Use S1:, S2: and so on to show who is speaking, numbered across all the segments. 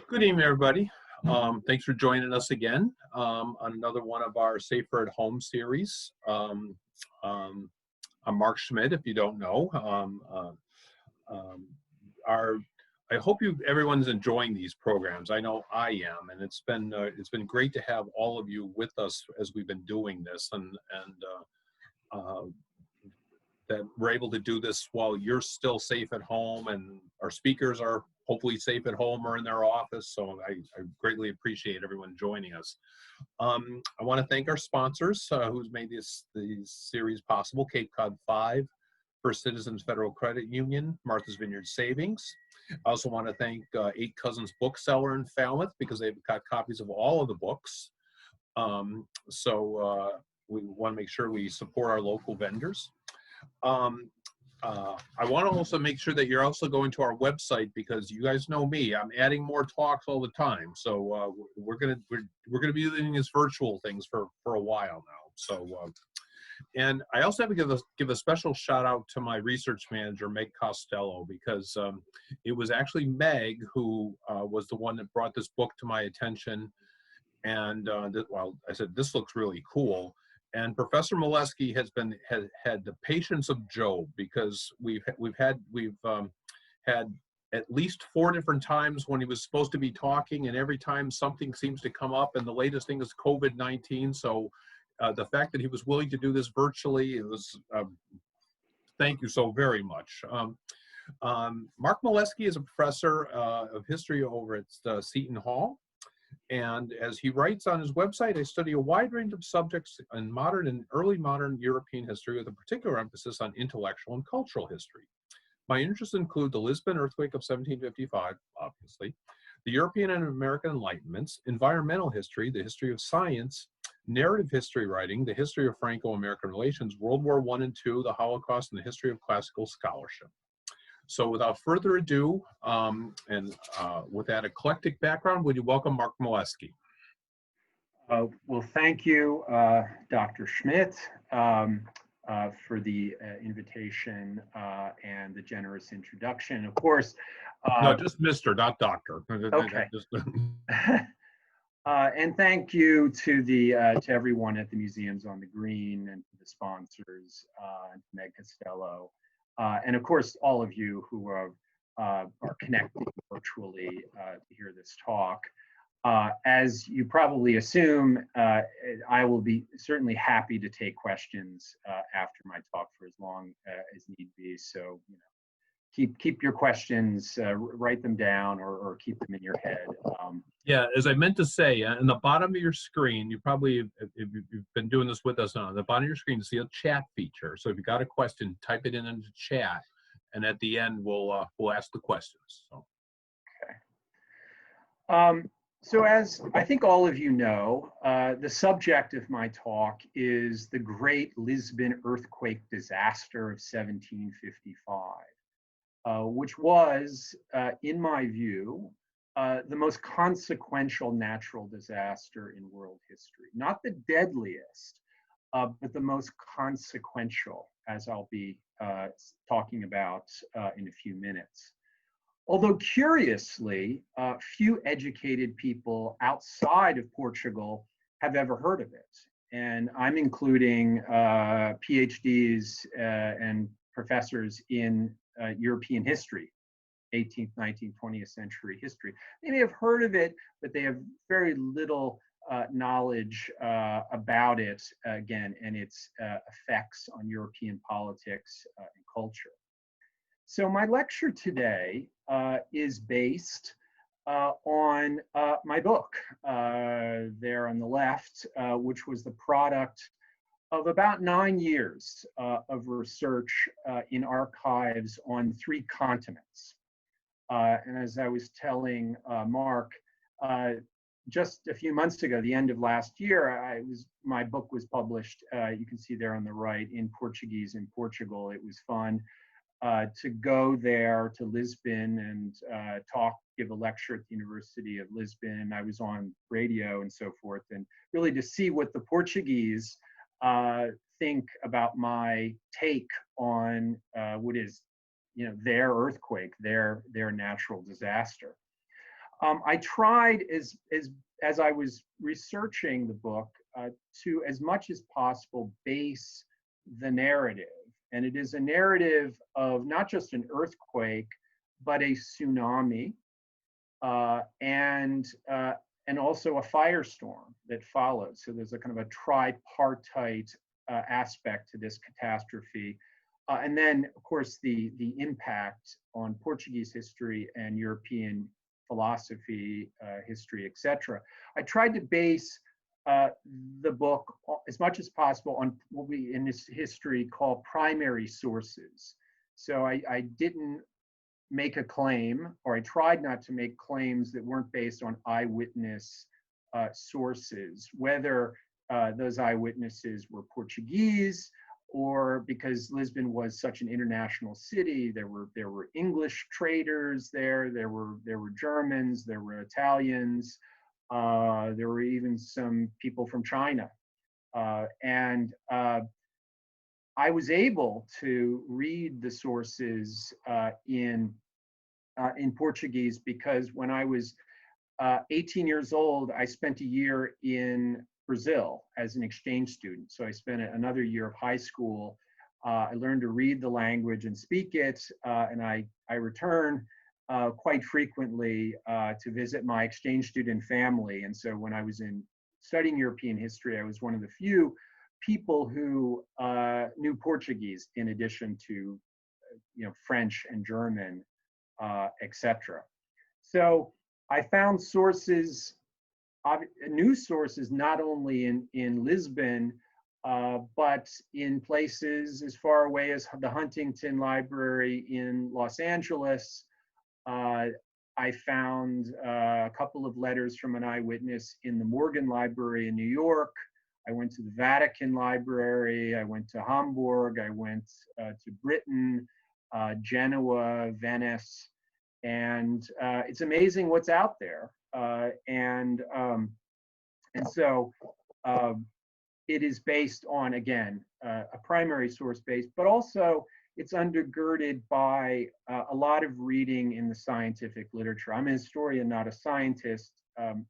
S1: Good evening, everybody. Thanks for joining us again on another one of our Safer at Home series. I'm Mark Schmidt, if you don't know. Um, our, I hope everyone's enjoying these programs. I know I am, and it's been great to have all of you with us as we've been doing this, and that we're able to do this while you're still safe at home, and our speakers are hopefully safe at home or in their office. So I greatly appreciate everyone joining us. I want to thank our sponsors who's made this series possible: Cape Cod 5, First Citizens Federal Credit Union, Martha's Vineyard Savings. I also want to thank Eight Cousins Bookseller in Falmouth, because they've got copies of all of the books. We want to make sure we support our local vendors. I want to also make sure that you're also going to our website, because you guys know me, I'm adding more talks all the time. So we're gonna be doing these virtual things for a while now. So and I also have to give a special shout out to my research manager, Meg Costello, because it was actually Meg who was the one that brought this book to my attention. And well, I said, this looks really cool. And Professor Molesky has had the patience of Job, because we've had at least 4 different times when he was supposed to be talking, and every time something seems to come up, and the latest thing is COVID-19. So the fact that he was willing to do this virtually, it was thank you so very much. Mark Molesky is a professor of history over at Seton Hall. And as he writes on his website, I study a wide range of subjects in modern and early modern European history, with a particular emphasis on intellectual and cultural history. My interests include the Lisbon earthquake of 1755, obviously, the European and American Enlightenments, environmental history, the history of science, narrative history writing, the history of Franco-American relations, World War I and II, the Holocaust, and the history of classical scholarship. So without further ado, with that eclectic background, would you welcome Mark Molesky?
S2: Well, thank you, Dr. Schmidt, for the invitation and the generous introduction. Of course.
S1: No, just Mr., not Doctor.
S2: Okay. And thank you to everyone at the Museums on the Green, and to the sponsors, and to Meg Costello. And of course, all of you who are connecting virtually to hear this talk. As you probably assume, I will be certainly happy to take questions after my talk for as long as need be. So, keep your questions, write them down, or keep them in your head.
S1: Yeah, as I meant to say, in the bottom of your screen, you probably, if you've been doing this with us on the bottom of your screen, you see a chat feature. So if you got a question, type it into chat, and at the end we'll ask the questions. So.
S2: Okay. So as I think all of you know, the subject of my talk is the Great Lisbon Earthquake Disaster of 1755, which was, in my view, the most consequential natural disaster in world history. Not the deadliest, but the most consequential, as I'll be talking about in a few minutes. Although curiously, few educated people outside of Portugal have ever heard of it. And I'm including PhDs and professors in European history, 18th, 19th, 20th century history. They may have heard of it, but they have very little knowledge about it, again, and its effects on European politics and culture. So my lecture today is based on my book there on the left, which was the product of about 9 years of research in archives on 3 continents. And as I was telling Mark, just a few months ago, the end of last year, my book was published, you can see there on the right, in Portuguese in Portugal. It was fun to go there to Lisbon and give a lecture at the University of Lisbon. I was on radio and so forth, and really to see what the Portuguese think about my take on what is, their earthquake, their natural disaster. I tried as I was researching the book to, as much as possible, base the narrative. And it is a narrative of not just an earthquake, but a tsunami, and also a firestorm that follows. So there's a kind of a tripartite aspect to this catastrophe. And then, of course, the impact on Portuguese history and European philosophy, history, etc. I tried to base the book as much as possible on what we in this history call primary sources. So I didn't make a claim, or I tried not to make claims that weren't based on eyewitness sources, whether those eyewitnesses were Portuguese, or because Lisbon was such an international city, there were English traders there, there were Germans, there were Italians, there were even some people from China, and I was able to read the sources in Portuguese because when I was 18 years old, I spent a year in Brazil as an exchange student. So I spent another year of high school. I learned to read the language and speak it, and I return quite frequently to visit my exchange student family. And so when I was studying European history, I was one of the few people who knew Portuguese in addition to French and German, etc. So I found sources, news sources, not only in Lisbon, but in places as far away as the Huntington Library in Los Angeles. I found a couple of letters from an eyewitness in the Morgan Library in New York. I went to the Vatican Library. I went to Hamburg. I went to Britain, Genoa, Venice. And it's amazing what's out there. And so it is based on, again, a primary source base, but also it's undergirded by a lot of reading in the scientific literature. I'm a historian, not a scientist, but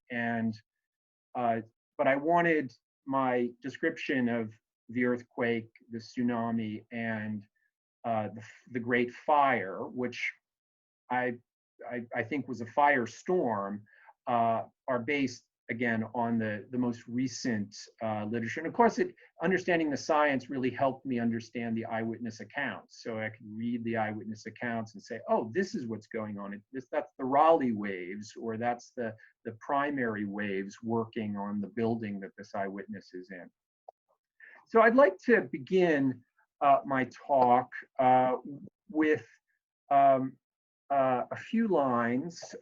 S2: I wanted my description of the earthquake, the tsunami, and the Great Fire, which I think was a firestorm, are based again on the most recent literature. And of course, understanding the science really helped me understand the eyewitness accounts. So I could read the eyewitness accounts and say, oh, this is what's going on. That's the Raleigh waves, or that's the primary waves working on the building that this eyewitness is in. So I'd like to begin my talk with a few lines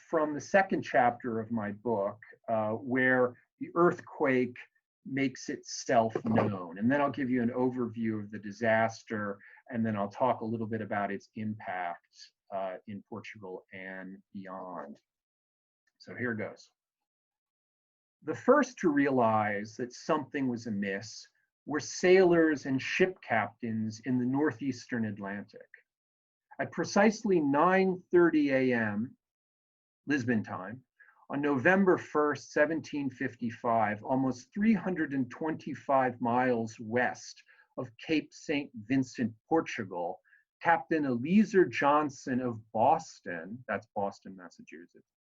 S2: from the second chapter of my book, where the earthquake makes itself known. And then I'll give you an overview of the disaster, and then I'll talk a little bit about its impact in Portugal and beyond. So here goes. The first to realize that something was amiss were sailors and ship captains in the northeastern Atlantic. At precisely 9:30 a.m. Lisbon time, on November 1st, 1755, almost 325 miles west of Cape St. Vincent, Portugal, Captain Eliezer Johnson of Boston, that's Boston, Massachusetts,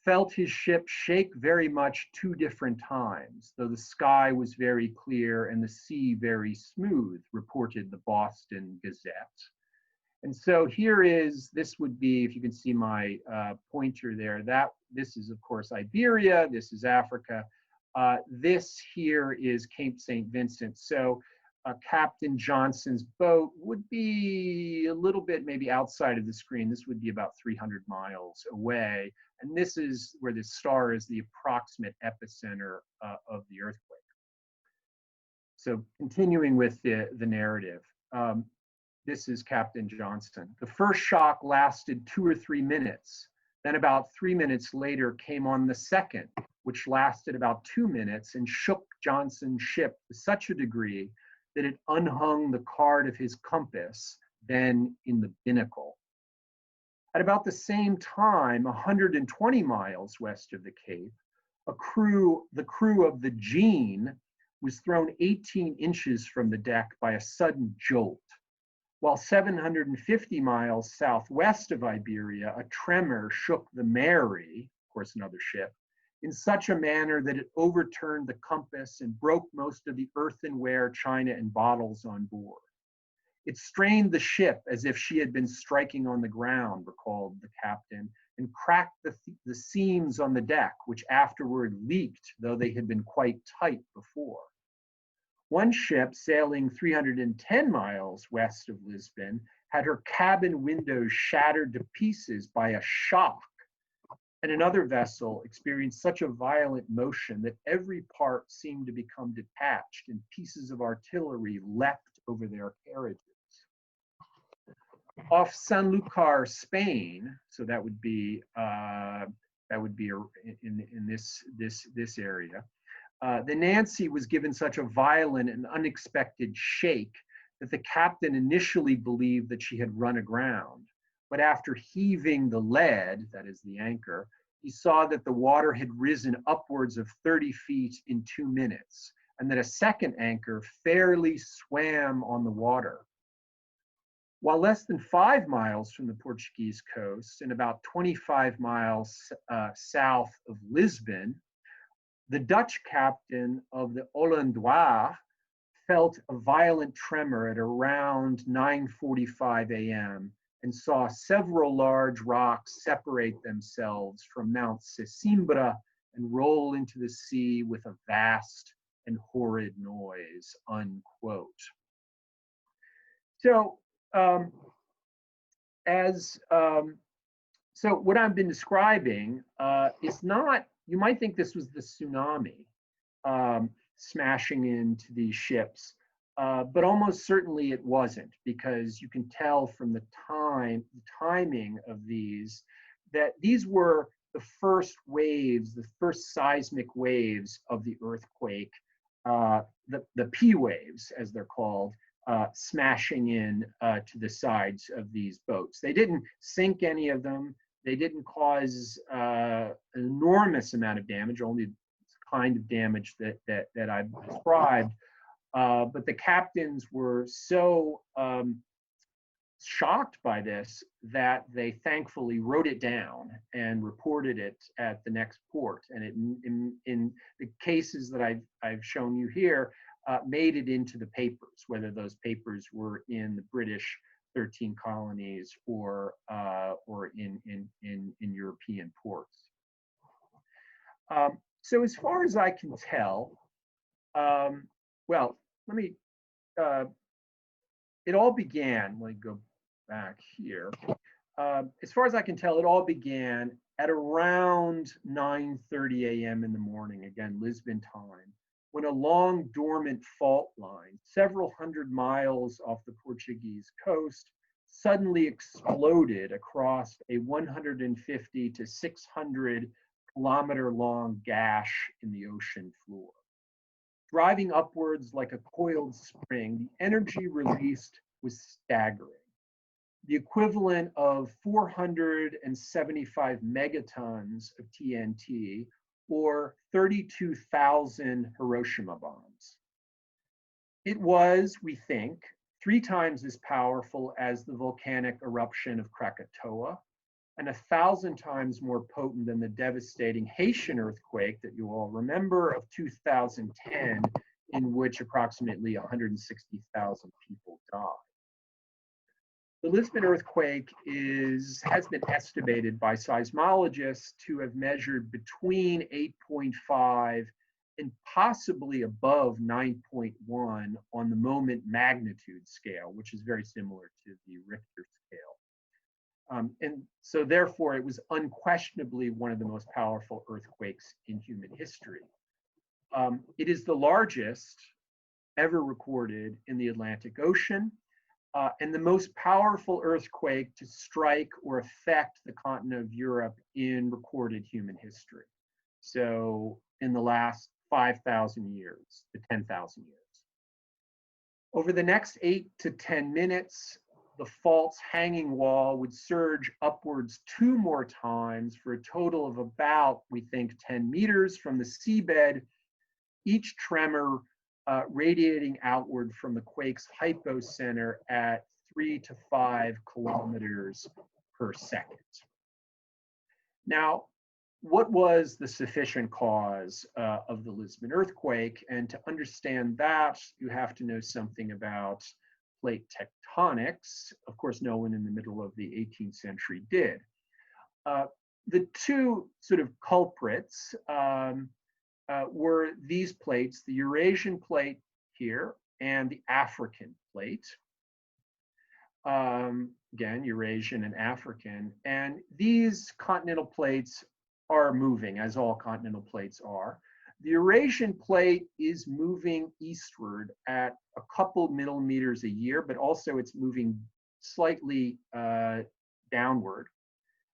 S2: felt his ship shake very much 2 different times, though the sky was very clear and the sea very smooth, reported the Boston Gazette. And so this would be, if you can see my pointer there, this is of course Iberia, this is Africa. This here is Cape St. Vincent. So Captain Johnson's boat would be a little bit maybe outside of the screen. This would be about 300 miles away. And this is where the star is the approximate epicenter of the earthquake. So continuing with the narrative. This is Captain Johnson. The first shock lasted 2 or 3 minutes. Then about 3 minutes later came on the second, which lasted about 2 minutes and shook Johnson's ship to such a degree that it unhung the card of his compass, then in the binnacle. At about the same time, 120 miles west of the Cape, the crew of the Jean was thrown 18 inches from the deck by a sudden jolt, while 750 miles southwest of Iberia, a tremor shook the Mary, of course another ship, in such a manner that it overturned the compass and broke most of the earthenware, china, and bottles on board. It strained the ship as if she had been striking on the ground, recalled the captain, and cracked the seams on the deck, which afterward leaked, though they had been quite tight before. One ship sailing 310 miles west of Lisbon had her cabin windows shattered to pieces by a shock, and another vessel experienced such a violent motion that every part seemed to become detached and pieces of artillery leapt over their carriages. Off Sanlúcar, Spain, so that would be in this area. The Nancy was given such a violent and unexpected shake that the captain initially believed that she had run aground. But after heaving the lead, that is the anchor, he saw that the water had risen upwards of 30 feet in 2 minutes, and that a second anchor fairly swam on the water. While less than 5 miles from the Portuguese coast and about 25 miles south of Lisbon, the Dutch captain of the Hollandois felt a violent tremor at around 9:45 a.m. and saw several large rocks separate themselves from Mount Sesimbra and roll into the sea with a vast and horrid noise, unquote. So, so what I've been describing is not, you might think this was the tsunami smashing into these ships, but almost certainly it wasn't, because you can tell from the timing of these, that these were the first waves, the first seismic waves of the earthquake, the P waves, as they're called, smashing in to the sides of these boats. They didn't sink any of them. They didn't cause an enormous amount of damage, only the kind of damage that I've described. But the captains were so shocked by this that they thankfully wrote it down and reported it at the next port. And it, in the cases that I've shown you here, made it into the papers, whether those papers were in the British 13 colonies or in European ports. So as far as I can tell, well, let me, it all began, let me go back here. As far as I can tell, it all began at around 9:30 a.m. in the morning, again, Lisbon time, when a long dormant fault line, several hundred miles off the Portuguese coast, suddenly exploded across a 150 to 600 kilometer long gash in the ocean floor. Driving upwards like a coiled spring, the energy released was staggering. The equivalent of 475 megatons of TNT, or 32,000 Hiroshima bombs. It was, we think, 3 times as powerful as the volcanic eruption of Krakatoa, and 1,000 times more potent than the devastating Haitian earthquake that you all remember of 2010, in which approximately 160,000 people died. The Lisbon earthquake has been estimated by seismologists to have measured between 8.5 and possibly above 9.1 on the moment magnitude scale, which is very similar to the Richter scale. And so therefore, it was unquestionably one of the most powerful earthquakes in human history. It is the largest ever recorded in the Atlantic Ocean, and the most powerful earthquake to strike or affect the continent of Europe in recorded human history. So in the last 5,000 years to 10,000 years. Over the next 8 to 10 minutes, the fault's hanging wall would surge upwards 2 more times for a total of about, we think, 10 meters from the seabed, each tremor radiating outward from the quake's hypocenter at 3 to 5 kilometers per second. Now, what was the sufficient cause of the Lisbon earthquake? And to understand that, you have to know something about plate tectonics. Of course, no one in the middle of the 18th century did. The two sort of culprits were these plates, the Eurasian plate here and the African plate. Again, Eurasian and African. And these continental plates are moving, as all continental plates are. The Eurasian plate is moving eastward at a couple millimeters a year, but also it's moving slightly downward.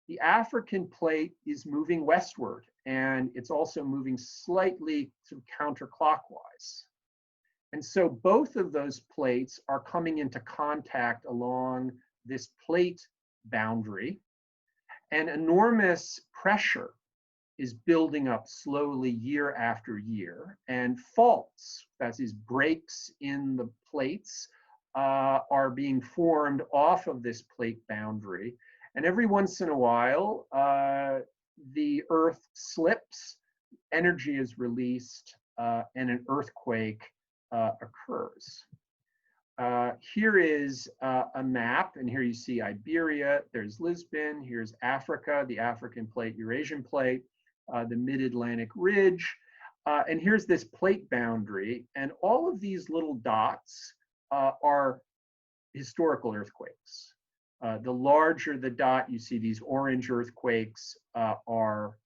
S2: The African plate is moving westward, and it's also moving slightly sort of counterclockwise. And so both of those plates are coming into contact along this plate boundary, and enormous pressure is building up slowly year after year, and faults, that is breaks in the plates, are being formed off of this plate boundary. And every once in a while, the earth slips, energy is released, and an earthquake occurs. Here is a map, and here you see Iberia, there's Lisbon, here's Africa, the African plate, Eurasian plate, the mid-Atlantic ridge, and here's this plate boundary, and all of these little dots are historical earthquakes. The larger the dot, you see these orange earthquakes are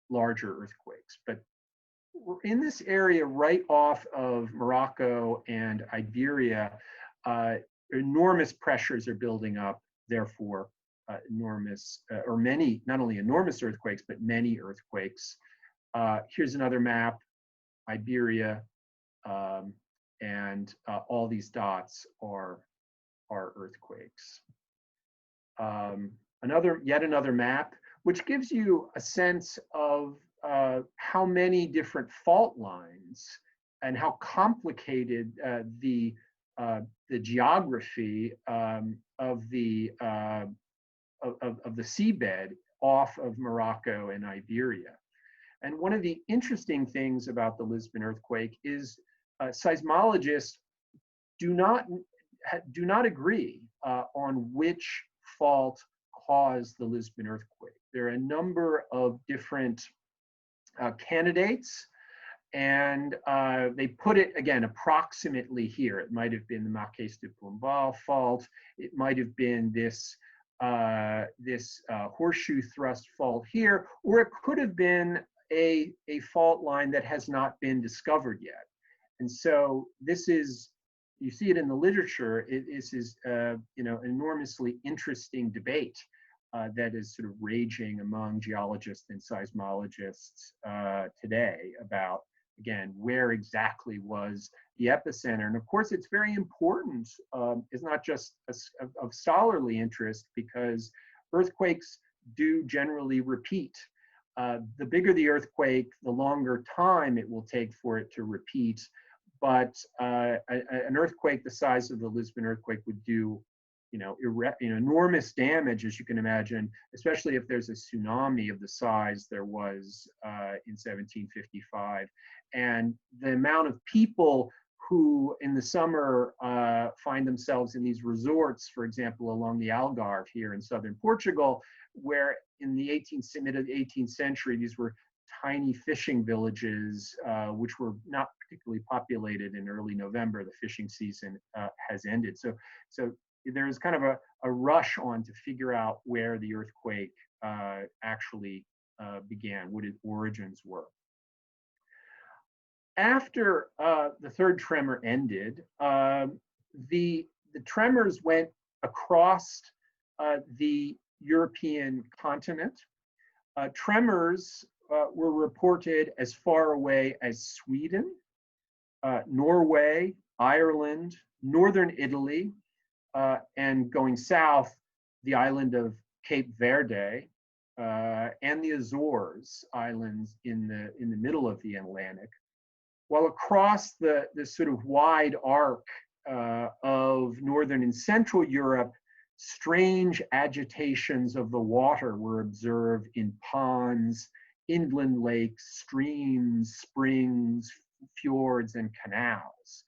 S2: larger earthquakes. But in this area right off of Morocco and Iberia, enormous pressures are building up, therefore enormous, or many, not only enormous earthquakes, but many earthquakes. Here's another map, Iberia, and all these dots are earthquakes. Yet another map, which gives you a sense of how many different fault lines and how complicated the geography of the seabed off of Morocco and Iberia. And one of the interesting things about the Lisbon earthquake is seismologists do not agree on which fault caused the Lisbon earthquake. There are a number of different candidates, and they put it, again, approximately here. It might have been the Marquês de Pombal fault. It might have been this horseshoe thrust fault here, or it could have been a fault line that has not been discovered yet. And so this is, you see it in the literature, this is an enormously interesting debate that is sort of raging among geologists and seismologists today about, again, where exactly was the epicenter. And of course, it's very important. It's not just of scholarly interest, because earthquakes do generally repeat. The bigger the earthquake, the longer time it will take for it to repeat. But an earthquake the size of the Lisbon earthquake would do, enormous damage, as you can imagine, especially if there's a tsunami of the size there was in 1755. And the amount of people who in the summer find themselves in these resorts, for example, along the Algarve here in southern Portugal, where in the mid-18th century, these were tiny fishing villages, which were not particularly populated in early November. The fishing season has ended. So there's kind of a rush on to figure out where the earthquake actually began, what its origins were. After the third tremor ended, the tremors went across the European continent. Tremors were reported as far away as Sweden, Norway, Ireland, northern Italy, and going south, the island of Cape Verde and the Azores Islands in the middle of the Atlantic, while across the sort of wide arc of northern and central Europe, strange agitations of the water were observed in ponds, inland lakes, streams, springs, fjords, and canals.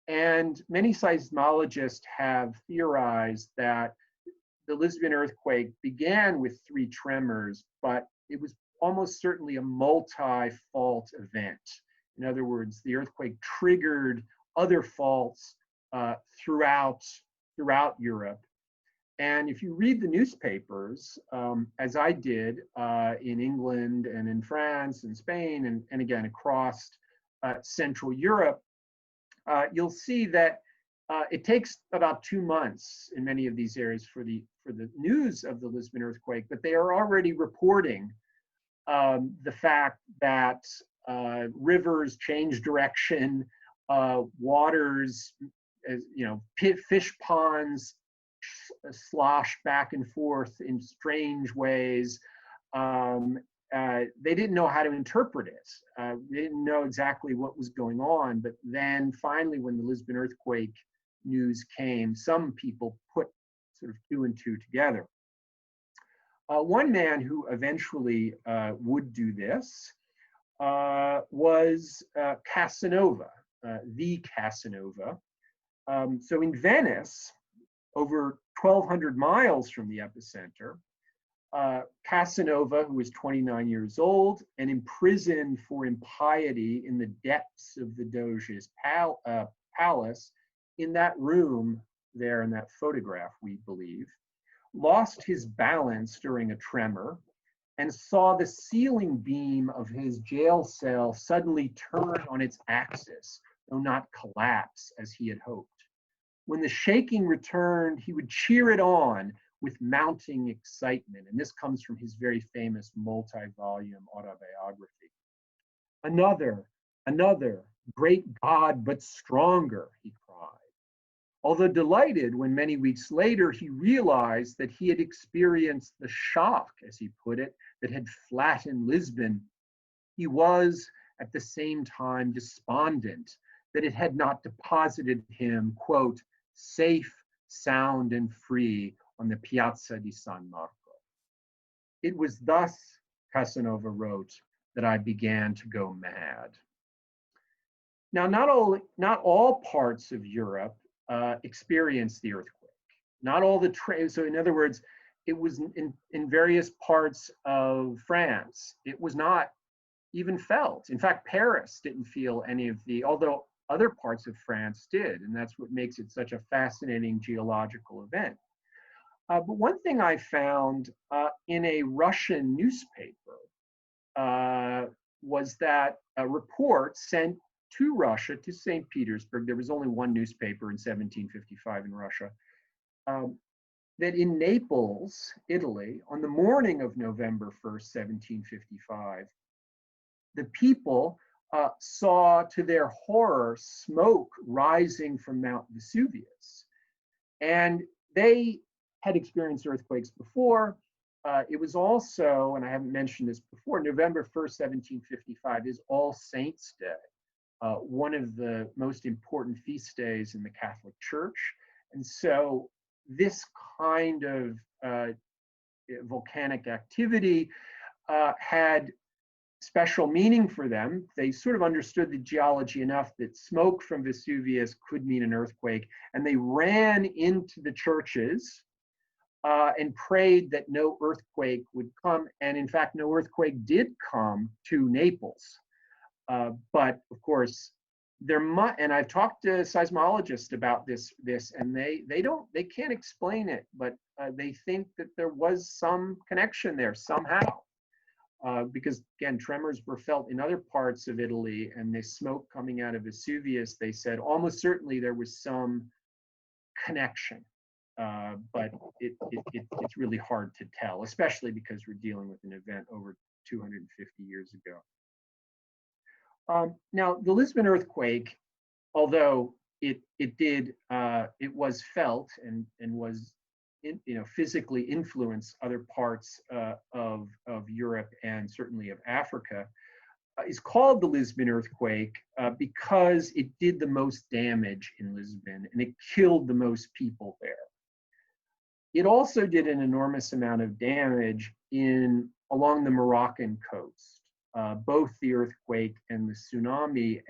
S2: And many seismologists have theorized that the Lisbon earthquake began with 3 tremors, but it was almost certainly a multi-fault event. In other words, the earthquake triggered other faults throughout Europe. And if you read the newspapers, as I did in England and in France and Spain, and again across Central Europe, you'll see that it takes about 2 months in many of these areas for the news of the Lisbon earthquake, but they are already reporting the fact that rivers change direction, waters, fish ponds slosh back and forth in strange ways. They didn't know how to interpret it. They didn't know exactly what was going on. But then finally, when the Lisbon earthquake news came, some people put sort of 2 and 2 together. One man who eventually would do this was Casanova, the Casanova. So in Venice, over 1,200 miles from the epicenter, Casanova, who was 29 years old and imprisoned for impiety in the depths of the Doge's palace, in that room there in that photograph, we believe, lost his balance during a tremor and saw the ceiling beam of his jail cell suddenly turn on its axis, though not collapse as he had hoped. When the shaking returned, he would cheer it on with mounting excitement. And this comes from his very famous multi-volume autobiography. Another, great God, but stronger, he cried. Although delighted when many weeks later he realized that he had experienced the shock, as he put it, that had flattened Lisbon, he was at the same time despondent that it had not deposited him, quote, safe, sound, and free on the Piazza di San Marco. It was thus, Casanova wrote, that I began to go mad. Now, not all parts of Europe experienced the earthquake. Not all so in other words, it was in various parts of France. It was not even felt. In fact, Paris didn't feel any of although other parts of France did, and that's what makes it such a fascinating geological event. But one thing I found in a Russian newspaper was that a report sent to Russia, to St. Petersburg, there was only one newspaper in 1755 in Russia, that in Naples, Italy, on the morning of November 1st, 1755, the people saw, to their horror, smoke rising from Mount Vesuvius. And they had experienced earthquakes before. It was also, and I haven't mentioned this before, November 1st, 1755 is All Saints' Day, one of the most important feast days in the Catholic Church. And so this kind of volcanic activity had special meaning for them. They sort of understood the geology enough that smoke from Vesuvius could mean an earthquake, and they ran into the churches and prayed that no earthquake would come. And in fact, no earthquake did come to Naples. But of course, and I've talked to seismologists about this, and they can't explain it, but they think that there was some connection there somehow. Because again, tremors were felt in other parts of Italy, and the smoke coming out of Vesuvius, they said almost certainly there was some connection, but it's really hard to tell, especially because we're dealing with an event over 250 years ago. Now, the Lisbon earthquake, although it was felt and was physically influenced other parts of Europe and certainly of Africa, is called the Lisbon earthquake because it did the most damage in Lisbon and it killed the most people there. It also did an enormous amount of damage along the Moroccan coast, both the earthquake and the tsunami.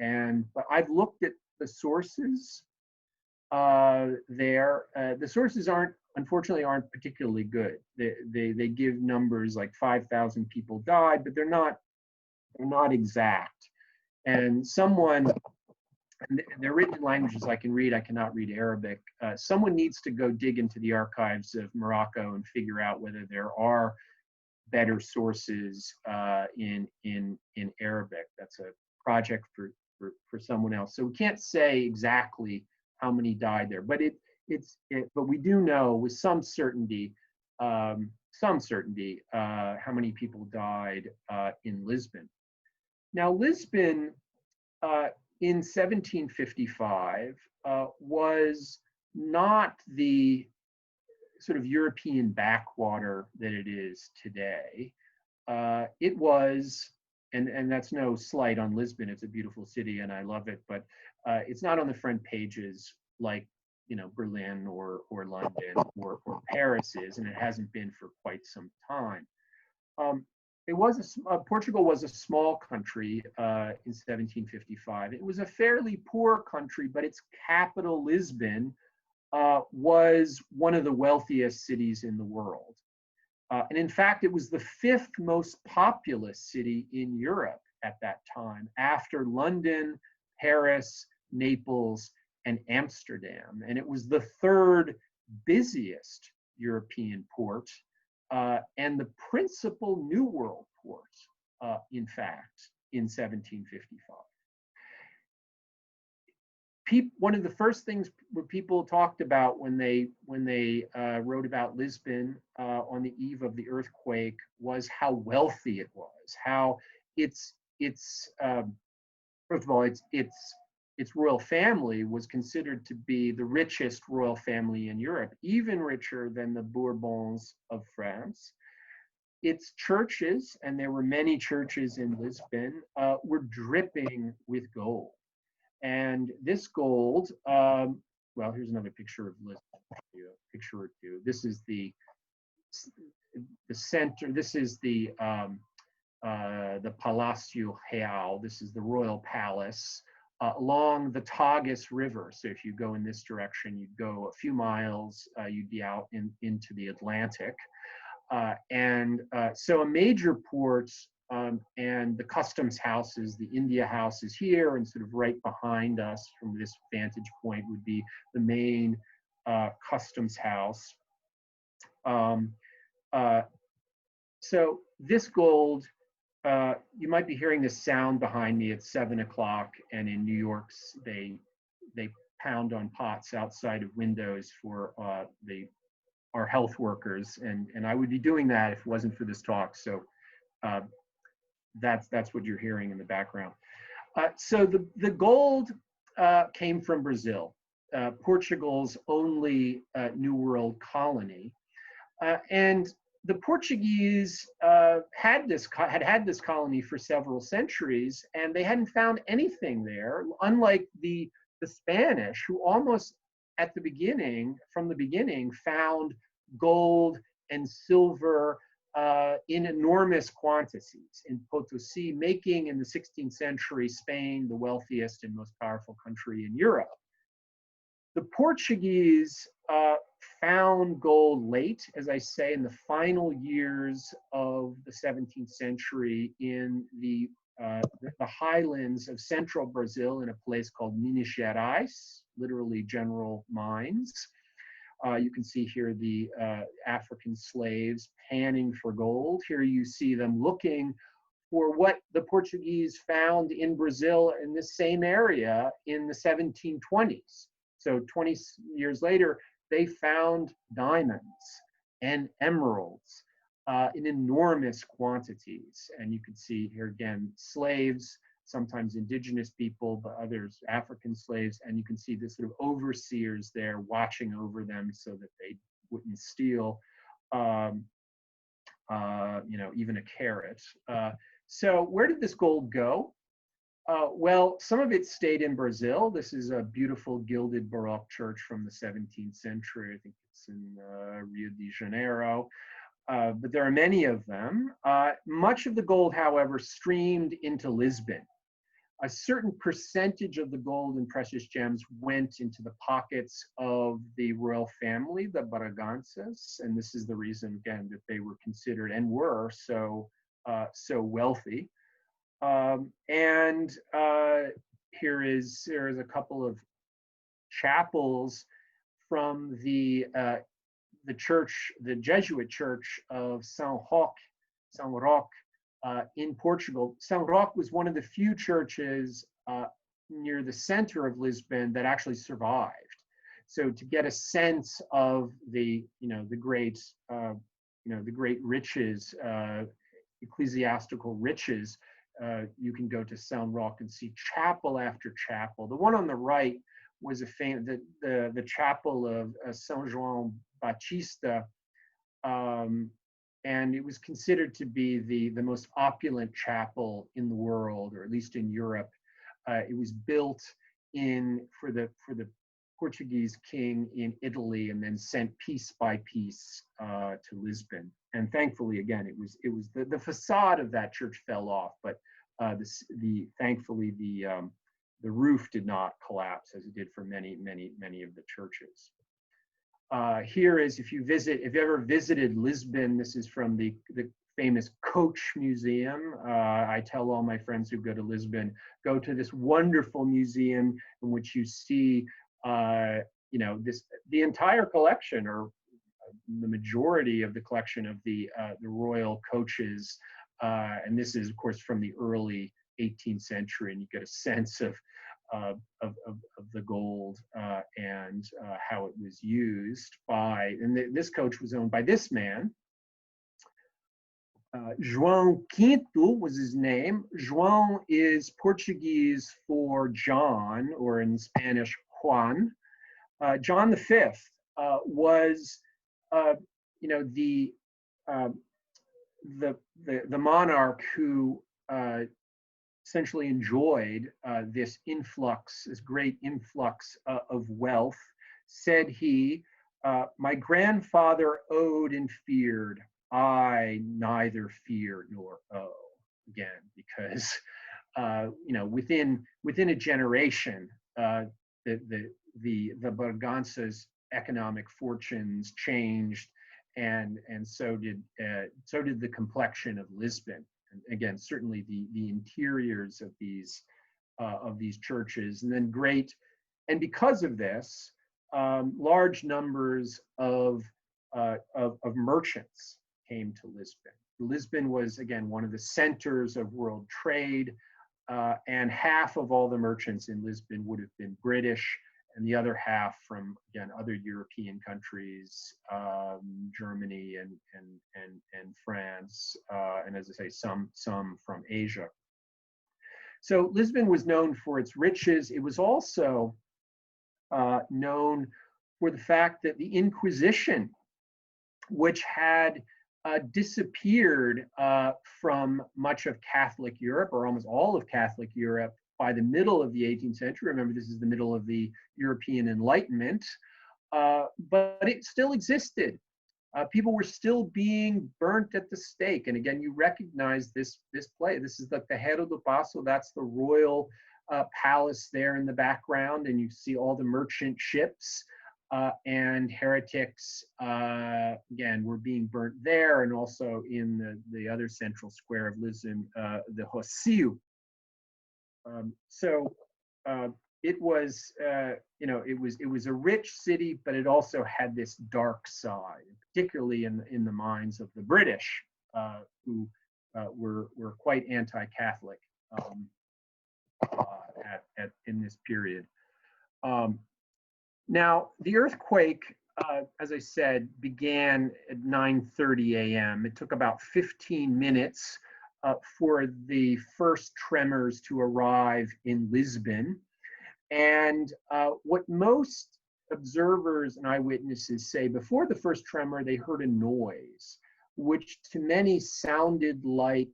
S2: But I've looked at the sources there. The sources unfortunately aren't particularly good. They give numbers like 5,000 people died, but they're not exact. And they're written in languages I can read. I cannot read Arabic. Someone needs to go dig into the archives of Morocco and figure out whether there are better sources in Arabic. That's a project for someone else. So we can't say exactly how many died there, but but we do know with some certainty how many people died in Lisbon. Now, Lisbon in 1755 was not the sort of European backwater that it is today. It was, and that's no slight on Lisbon, it's a beautiful city and I love it, but it's not on the front pages like Berlin or London or Paris is, and it hasn't been for quite some time. Portugal was a small country in 1755. It was a fairly poor country, but its capital, Lisbon, was one of the wealthiest cities in the world. And in fact, it was the 5th most populous city in Europe at that time, after London, Paris, Naples, and Amsterdam. And it was the 3rd busiest European port and the principal New World port, in fact, in 1755. One of the first things people talked about when they wrote about Lisbon on the eve of the earthquake was how wealthy it was, how first of all, its royal family was considered to be the richest royal family in Europe, even richer than the Bourbons of France. Its churches, and there were many churches in Lisbon, were dripping with gold. And this gold, well, here's another picture of Lisbon, a picture or two. This is the center. This is the Palacio Real. This is the royal palace along the Tagus River. So if you go in this direction, you'd go a few miles, you'd be out into the Atlantic. So a major port, and the customs houses, the India House is here, and sort of right behind us from this vantage point would be the main customs house. So this gold, you might be hearing this sound behind me. It's 7 o'clock, and in New York, they pound on pots outside of windows for our health workers, and I would be doing that if it wasn't for this talk. So that's what you're hearing in the background. So the gold came from Brazil, Portugal's only New World colony, and the Portuguese had this colony for several centuries, and they hadn't found anything there. Unlike the Spanish, who almost from the beginning, found gold and silver in enormous quantities in Potosi, making in the 16th century Spain the wealthiest and most powerful country in Europe. The Portuguese found gold late, as I say, in the final years of the 17th century in the highlands of central Brazil in a place called Minas Gerais, literally general mines. You can see here the African slaves panning for gold. Here you see them looking for what the Portuguese found in Brazil in this same area in the 1720s. So 20 years later, they found diamonds and emeralds in enormous quantities. And you can see here again, slaves sometimes indigenous people, but others African slaves. And you can see this sort of overseers there watching over them so that they wouldn't steal, even a carrot. So where did this gold go? Well, some of it stayed in Brazil. This is a beautiful gilded Baroque church from the 17th century. I think it's in Rio de Janeiro. But there are many of them. Much of the gold, however, streamed into Lisbon. A certain percentage of the gold and precious gems went into the pockets of the royal family, the Braganças, and this is the reason, again, that they were considered and were so wealthy. Here is a couple of chapels from the church, the Jesuit church of São Roque in Portugal. São Roque was one of the few churches near the center of Lisbon that actually survived. So to get a sense of the great riches, ecclesiastical riches, you can go to São Roque and see chapel after chapel. The one on the right was the chapel of São João Batista, and it was considered to be the most opulent chapel in the world, or at least in Europe. It was built for the Portuguese king in Italy, and then sent piece by piece to Lisbon. And thankfully, again, it was the facade of that church fell off, but thankfully the roof did not collapse as it did for many of the churches. Here is, if you ever visited Lisbon, this is from the famous Coach Museum. I tell all my friends who go to Lisbon, go to this wonderful museum in which you see, the entire collection, or the majority of the collection of the royal coaches. And this is, of course, from the early 18th century, and you get a sense of the gold and how it was used by, and this coach was owned by this man. João Quinto was his name. João is Portuguese for John, or in Spanish, Juan. John V was, the monarch who essentially enjoyed this great influx of wealth. Said he, my grandfather owed and feared, I neither fear nor owe. Again, because within a generation, the Braganças' economic fortunes changed, and so did the complexion of Lisbon. And again, certainly the interiors of these churches, and then because of this, large numbers of merchants came to Lisbon. Lisbon was, again, one of the centers of world trade, and half of all the merchants in Lisbon would have been British, and the other half from, again, other European countries, Germany and France, and as I say, some from Asia. So Lisbon was known for its riches. It was also known for the fact that the Inquisition, which had disappeared from much of Catholic Europe, or almost all of Catholic Europe, by the middle of the 18th century. Remember, this is the middle of the European Enlightenment, but it still existed. People were still being burnt at the stake. And again, you recognize this play. This is the Terreiro do Paço. That's the royal palace there in the background, and you see all the merchant ships. And heretics, again, were being burnt there, and also in the other central square of Lisbon, the Rocio. It was, it was a rich city, but it also had this dark side, particularly in the minds of the British, who were quite anti-Catholic in this period. Now, the earthquake, as I said, began at 9:30 a.m. It took about 15 minutes for the first tremors to arrive in Lisbon. And what most observers and eyewitnesses say, before the first tremor, they heard a noise, which to many sounded like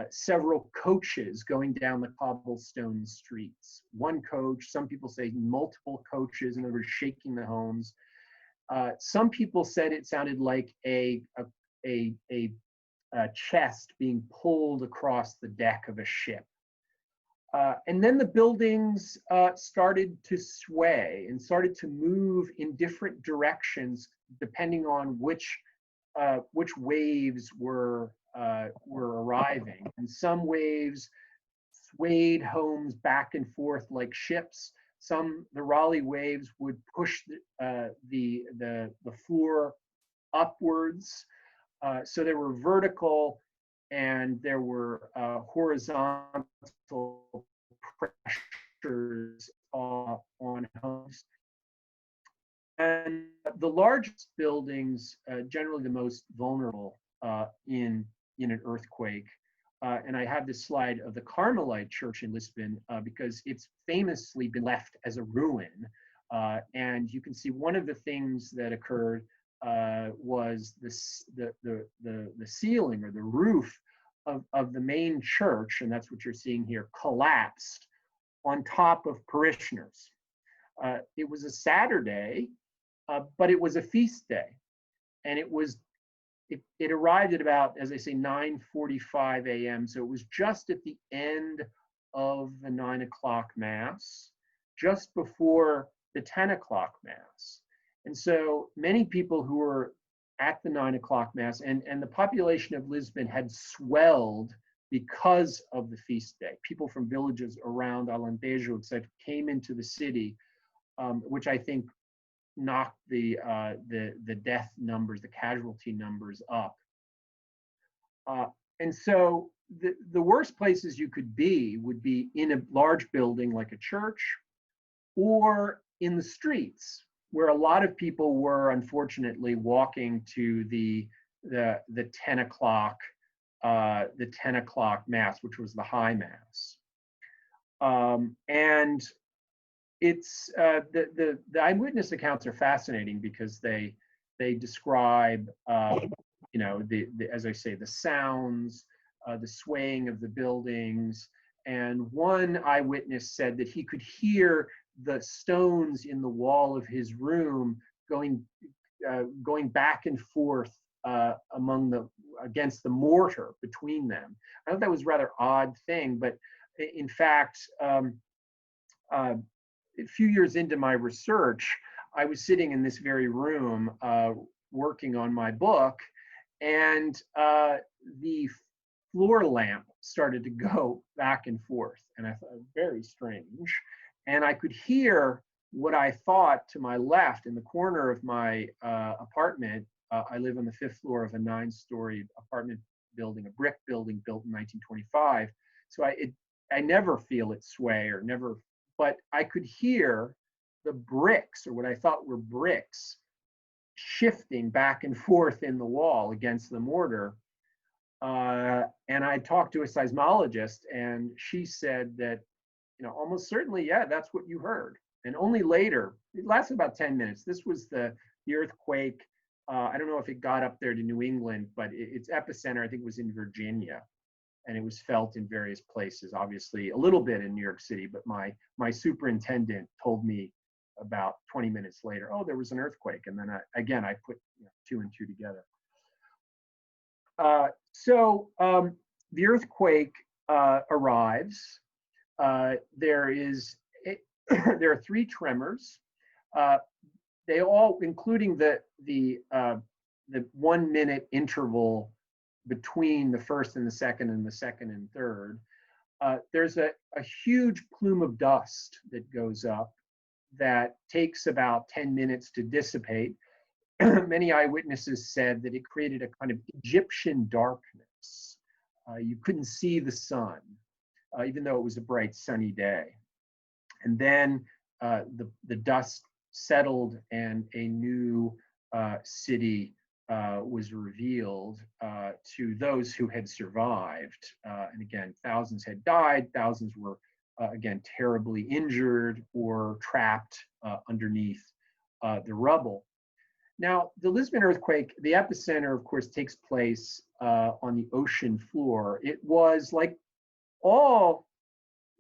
S2: several coaches going down the cobblestone streets. One coach, some people say multiple coaches, in other words, shaking the homes. Some people said it sounded like a chest being pulled across the deck of a ship. And then the buildings started to sway and started to move in different directions depending on which waves were arriving. And some waves swayed homes back and forth like ships. The Raleigh waves would push the floor upwards. So there were vertical and there were horizontal pressures on homes. And the largest buildings, generally the most vulnerable in an earthquake. And I have this slide of the Carmelite church in Lisbon because it's famously been left as a ruin. And you can see one of the things that occurred was the ceiling or the roof of the main church, and that's what you're seeing here, collapsed on top of parishioners. It was a Saturday, but it was a feast day, and it arrived at about, as I say, 9:45 a.m. So it was just at the end of the 9 o'clock mass, just before the 10 o'clock mass. And so many people who were at the 9 o'clock mass, and the population of Lisbon had swelled because of the feast day. People from villages around Alentejo, etc., came into the city, which I think knocked the death numbers, the casualty numbers up. And so the worst places you could be would be in a large building like a church, or in the streets, where a lot of people were unfortunately walking to the 10 o'clock mass, which was the high mass. And it's the eyewitness accounts are fascinating because they describe as I say, the sounds, the swaying of the buildings. And one eyewitness said that he could hear the stones in the wall of his room going back and forth against the mortar between them. I thought that was a rather odd thing, but in fact, a few years into my research, I was sitting in this very room working on my book, and the floor lamp started to go back and forth, and I thought, very strange. And I could hear what I thought to my left in the corner of my apartment. I live on the 5th floor of a 9-story apartment building, a brick building built in 1925. So I never feel it sway or never, but I could hear the bricks, or what I thought were bricks, shifting back and forth in the wall against the mortar. And I talked to a seismologist, and she said that, almost certainly, yeah, that's what you heard. And only later, it lasted about 10 minutes. This was the earthquake. I don't know if it got up there to New England, but its epicenter, I think, was in Virginia. And it was felt in various places, obviously a little bit in New York City, but my superintendent told me about 20 minutes later, oh, there was an earthquake. And then I put 2 and 2 together. So the earthquake arrives. There are 3 tremors. They all, including the 1 minute interval between the first and the second and the second and third. There's a huge plume of dust that goes up that takes about 10 minutes to dissipate. Many eyewitnesses said that it created a kind of Egyptian darkness. You couldn't see the sun, even though it was a bright sunny day. And then the dust settled and a new city was revealed to those who had survived. And again, thousands had died, thousands were, again, terribly injured or trapped underneath the rubble. Now, the Lisbon earthquake, the epicenter, of course, takes place on the ocean floor. It was like all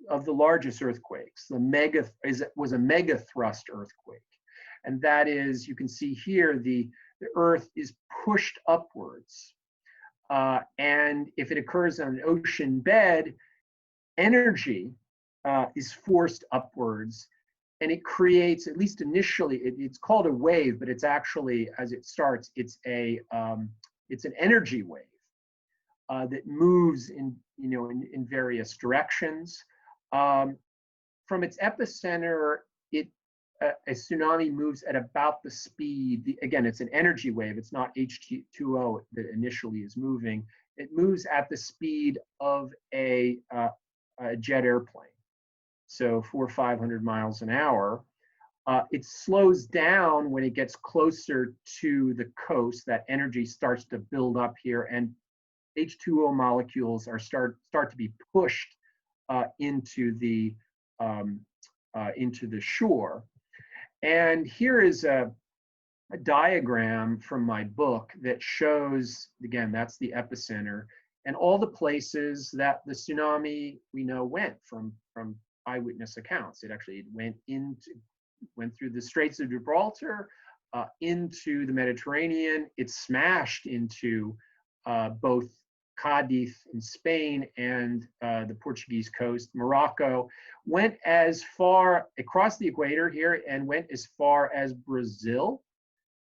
S2: of the largest earthquakes. Was a mega thrust earthquake. And that is, you can see here, the earth is pushed upwards. And if it occurs on an ocean bed, energy is forced upwards. And it creates, at least initially, it's called a wave, but it's actually, as it starts, it's an energy wave that moves in various directions. From its epicenter, a tsunami moves at about the speed. Again, it's an energy wave. It's not H2O that initially is moving. It moves at the speed of a jet airplane. So 400 or 500 miles an hour. It slows down when it gets closer to the coast. That energy starts to build up here, and H2O molecules start to be pushed into the shore. And here is a diagram from my book that shows, again, that's the epicenter, and all the places that the tsunami we know went from eyewitness accounts. It actually went through the Straits of Gibraltar, into the Mediterranean. It smashed into both Cadiz in Spain and the Portuguese coast. Morocco went as far across the equator here and went as far as Brazil.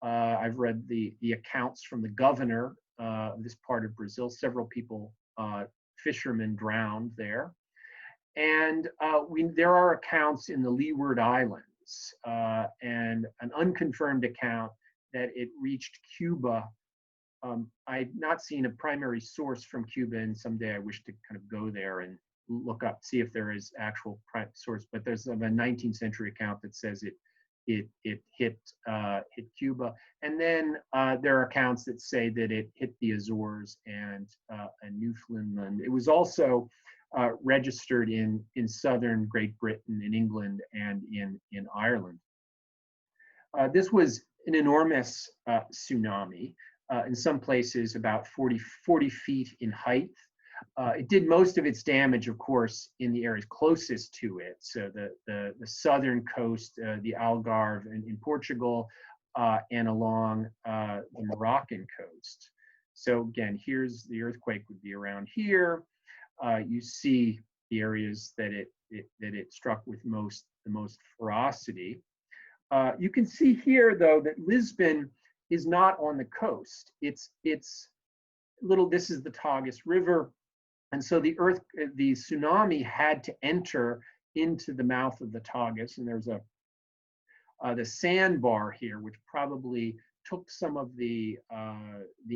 S2: I've read the accounts from the governor of this part of Brazil. Several people, fishermen, drowned there. And there are accounts in the Leeward Islands and an unconfirmed account that it reached Cuba. I've not seen a primary source from Cuba, and someday I wish to kind of go there and look up, see if there is actual source. But there's a 19th century account that says it hit Cuba, and then there are accounts that say that it hit the Azores and Newfoundland. It was also registered in southern Great Britain, in England, and in Ireland. This was an enormous tsunami. In some places about 40 feet in height. It did most of its damage, of course, in the areas closest to it. So the southern coast, the Algarve in Portugal, and along the Moroccan coast. So again, here's the earthquake would be around here. You see the areas that it struck with the most ferocity. You can see here, though, that Lisbon is not on the coast. It's little. This is the Tagus River, and so the tsunami had to enter into the mouth of the Tagus, and there's the sandbar here, which probably took some of the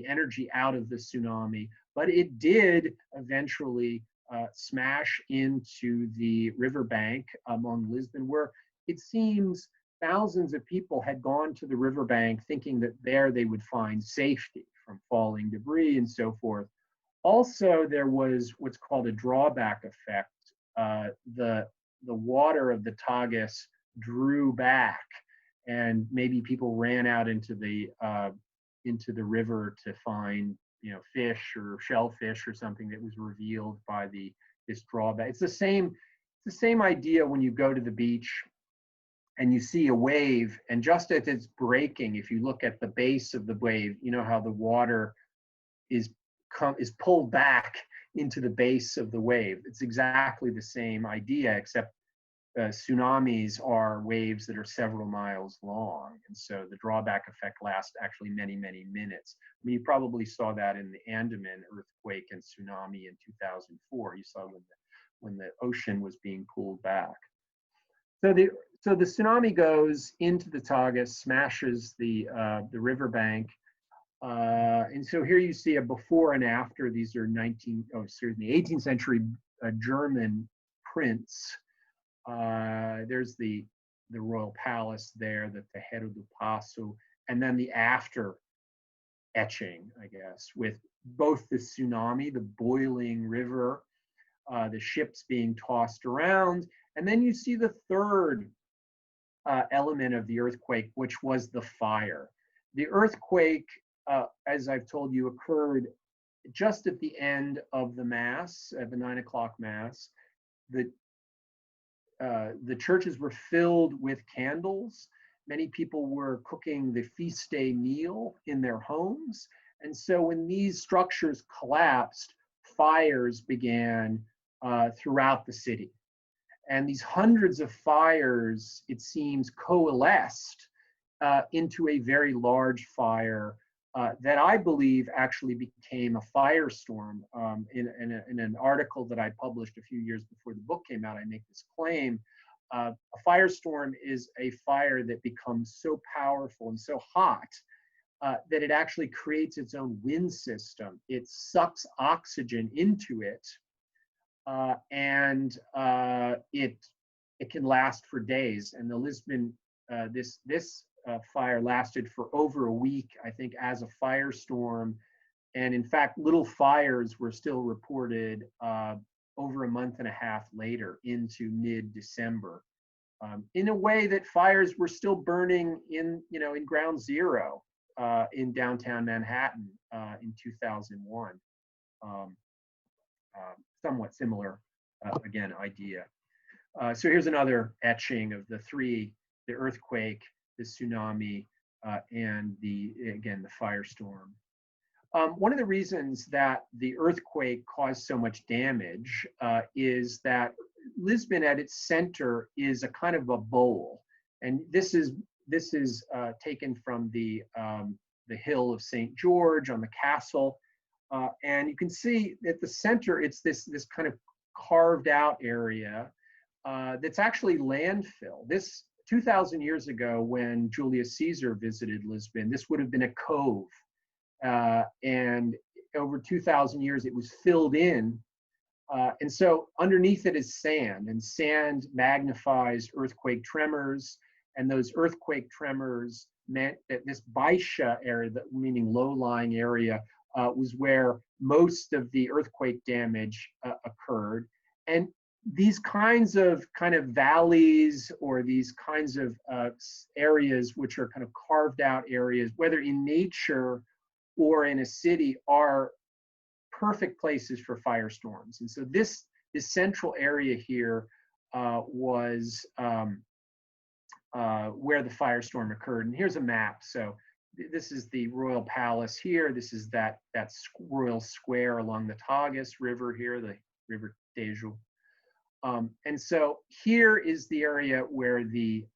S2: energy out of the tsunami, but it did eventually smash into the riverbank among Lisbon, where it seems thousands of people had gone to the riverbank thinking that there they would find safety from falling debris and so forth. Also, there was what's called a drawback effect. The water of the Tagus drew back, and maybe people ran out into the river to find fish or shellfish or something that was revealed by this drawback. It's the same idea when you go to the beach and you see a wave, and just as it's breaking, if you look at the base of the wave, you know how the water is pulled back into the base of the wave. It's exactly the same idea, except tsunamis are waves that are several miles long, and so the drawback effect lasts actually many, many minutes. I mean, you probably saw that in the Andaman earthquake and tsunami in 2004. You saw when the ocean was being pulled back. So the tsunami goes into the Tagus, smashes the riverbank, and so here you see a before and after. These are 18th century German prints. There's the royal palace there, the Terreiro do Passo, and then the after etching, I guess, with both the tsunami, the boiling river, the ships being tossed around, and then you see the third element of the earthquake, which was the fire. The earthquake, as I've told you, occurred just at the end of the Mass, at the 9 o'clock Mass. The churches were filled with candles. Many people were cooking the feast day meal in their homes. And so when these structures collapsed, fires began throughout the city. And these hundreds of fires, it seems, coalesced into a very large fire that I believe actually became a firestorm. In an article that I published a few years before the book came out, I make this claim. A firestorm is a fire that becomes so powerful and so hot that it actually creates its own wind system. It sucks oxygen into it, and it can last for days. And the Lisbon, this fire lasted for over a week, I think, as a firestorm. And in fact, little fires were still reported over a month and a half later into mid-December. In a way that fires were still burning in Ground Zero in downtown Manhattan in 2001. Somewhat similar, again, idea. So here's another etching of the three: the earthquake, the tsunami, and the firestorm. One of the reasons that the earthquake caused so much damage is that Lisbon at its center is a kind of a bowl. And this is taken from the hill of St. George on the castle. And you can see at the center, it's this kind of carved out area that's actually landfill. This 2,000 years ago, when Julius Caesar visited Lisbon, this would have been a cove. And over 2,000 years, it was filled in. And so underneath it is sand, and sand magnifies earthquake tremors. And those earthquake tremors meant that this Baixa area, meaning low-lying area, was where most of the earthquake damage occurred. And these kinds of valleys, or these kinds of areas which are kind of carved out areas, whether in nature or in a city, are perfect places for firestorms. And so this central area here was where the firestorm occurred. And here's a map. So this is the royal palace here. This is that royal square along the Tagus River here, the River Tejo. And so here is the area where the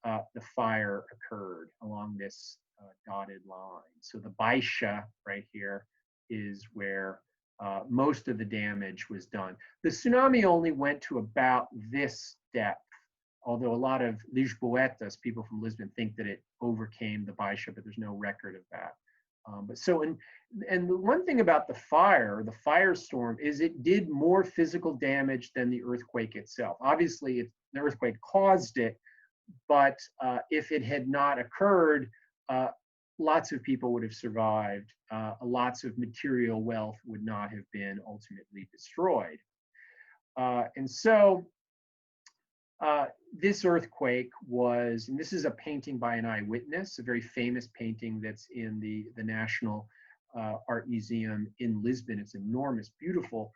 S2: fire occurred along this dotted line. So the Baixa right here is where most of the damage was done. The tsunami only went to about this depth, although a lot of Lisboetas, people from Lisbon, think that it overcame the Baixa, but there's no record of that. And the one thing about the firestorm, is it did more physical damage than the earthquake itself. Obviously, the earthquake caused it, but if it had not occurred, lots of people would have survived. Lots of material wealth would not have been ultimately destroyed. And so this earthquake was, and this is a painting by an eyewitness, a very famous painting that's in the National Art Museum in Lisbon. It's enormous, beautiful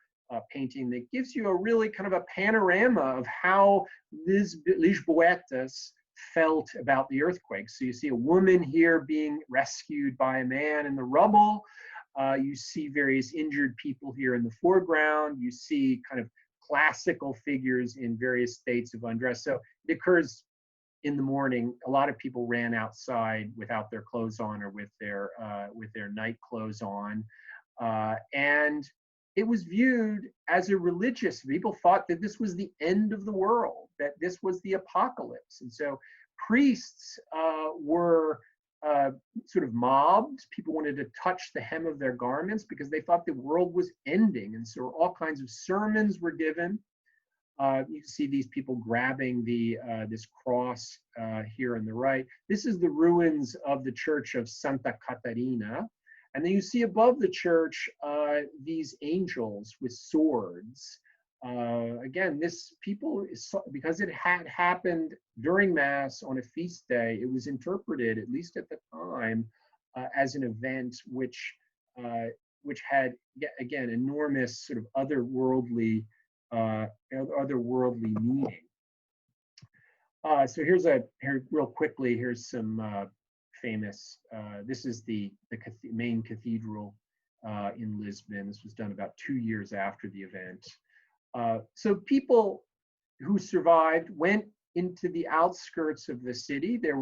S2: painting that gives you a really kind of a panorama of how Lisboetas felt about the earthquake. So you see a woman here being rescued by a man in the rubble. You see various injured people here in the foreground. You see kind of classical figures in various states of undress. So it occurs in the morning. A lot of people ran outside without their clothes on, or with their night clothes on, and it was viewed as a religious. People thought that this was the end of the world, that this was the apocalypse, and so priests were sort of mobbed. People wanted to touch the hem of their garments because they thought the world was ending. And so all kinds of sermons were given. You can see these people grabbing this cross here on the right. This is the ruins of the church of Santa Catarina. And then you see above the church these angels with swords. Again, this people, because it had happened during Mass on a feast day, it was interpreted, at least at the time, as an event which had, again, enormous sort of otherworldly meaning. So here real quickly, here's some famous, this is the main cathedral in Lisbon. This was done about 2 years after the event. So people who survived went into the outskirts of the city. There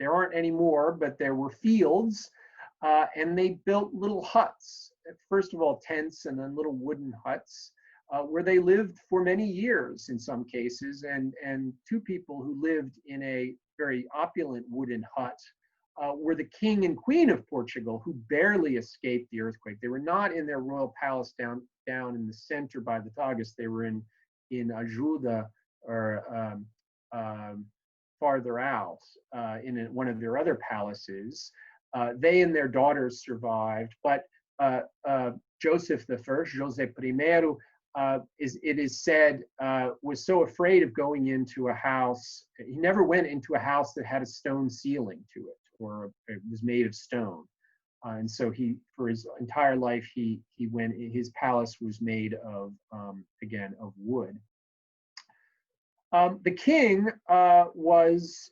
S2: aren't any more, but there were fields, and they built little huts. First of all, tents, and then little wooden huts, where they lived for many years in some cases. And two people who lived in a very opulent wooden hut were the king and queen of Portugal, who barely escaped the earthquake. They were not in their royal palace down in the center by the Tagus. They were in Ajuda, or farther out in one of their other palaces. They and their daughters survived, but Joseph I, José I, it is said, was so afraid of going into a house. He never went into a house that had a stone ceiling to it, or it was made of stone. And so he, for his entire life, his palace was made of, again, of wood. The king was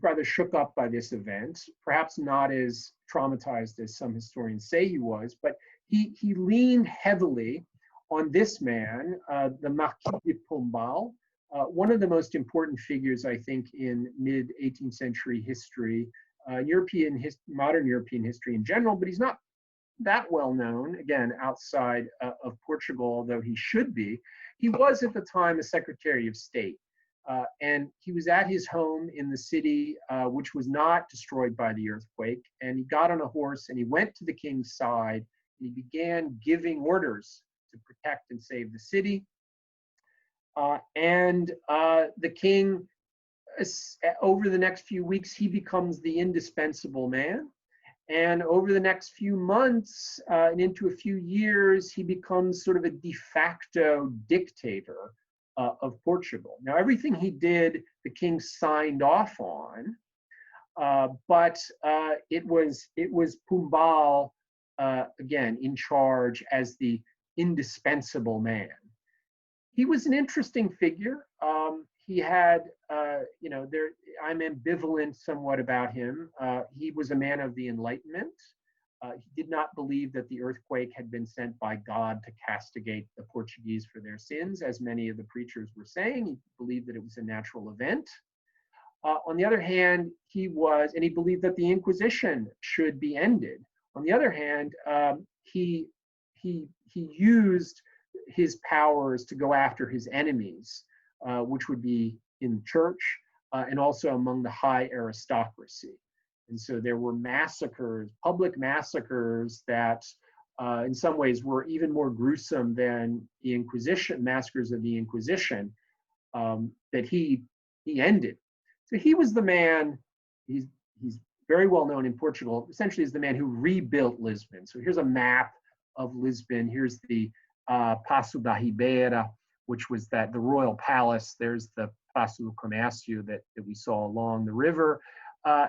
S2: rather shook up by this event, perhaps not as traumatized as some historians say he was, but he leaned heavily on this man, the Marquis de Pombal, one of the most important figures, I think, in mid-18th century history, modern European history in general, but he's not that well known, again, outside of Portugal, although he should be. He was at the time a Secretary of State, and he was at his home in the city, which was not destroyed by the earthquake, and he got on a horse and he went to the king's side, and he began giving orders to protect and save the city. And the king, over the next few weeks, he becomes the indispensable man. And over the next few months and into a few years, he becomes sort of a de facto dictator of Portugal. Now, everything he did, the king signed off on, but it was Pombal, again, in charge as the indispensable man. He was an interesting figure. He had, I'm ambivalent somewhat about him. He was a man of the Enlightenment. He did not believe that the earthquake had been sent by God to castigate the Portuguese for their sins, as many of the preachers were saying. He believed that it was a natural event. On the other hand, he believed that the Inquisition should be ended. On the other hand, he used his powers to go after his enemies, which would be in the church and also among the high aristocracy. And so there were massacres, public massacres that in some ways were even more gruesome than the Inquisition, massacres of the Inquisition, that he ended. So he was the man, he's very well known in Portugal, essentially is the man who rebuilt Lisbon. So here's a map of Lisbon. Here's the Paço da Ribeira, which was the royal palace. There's the Paço do Comércio that we saw along the river,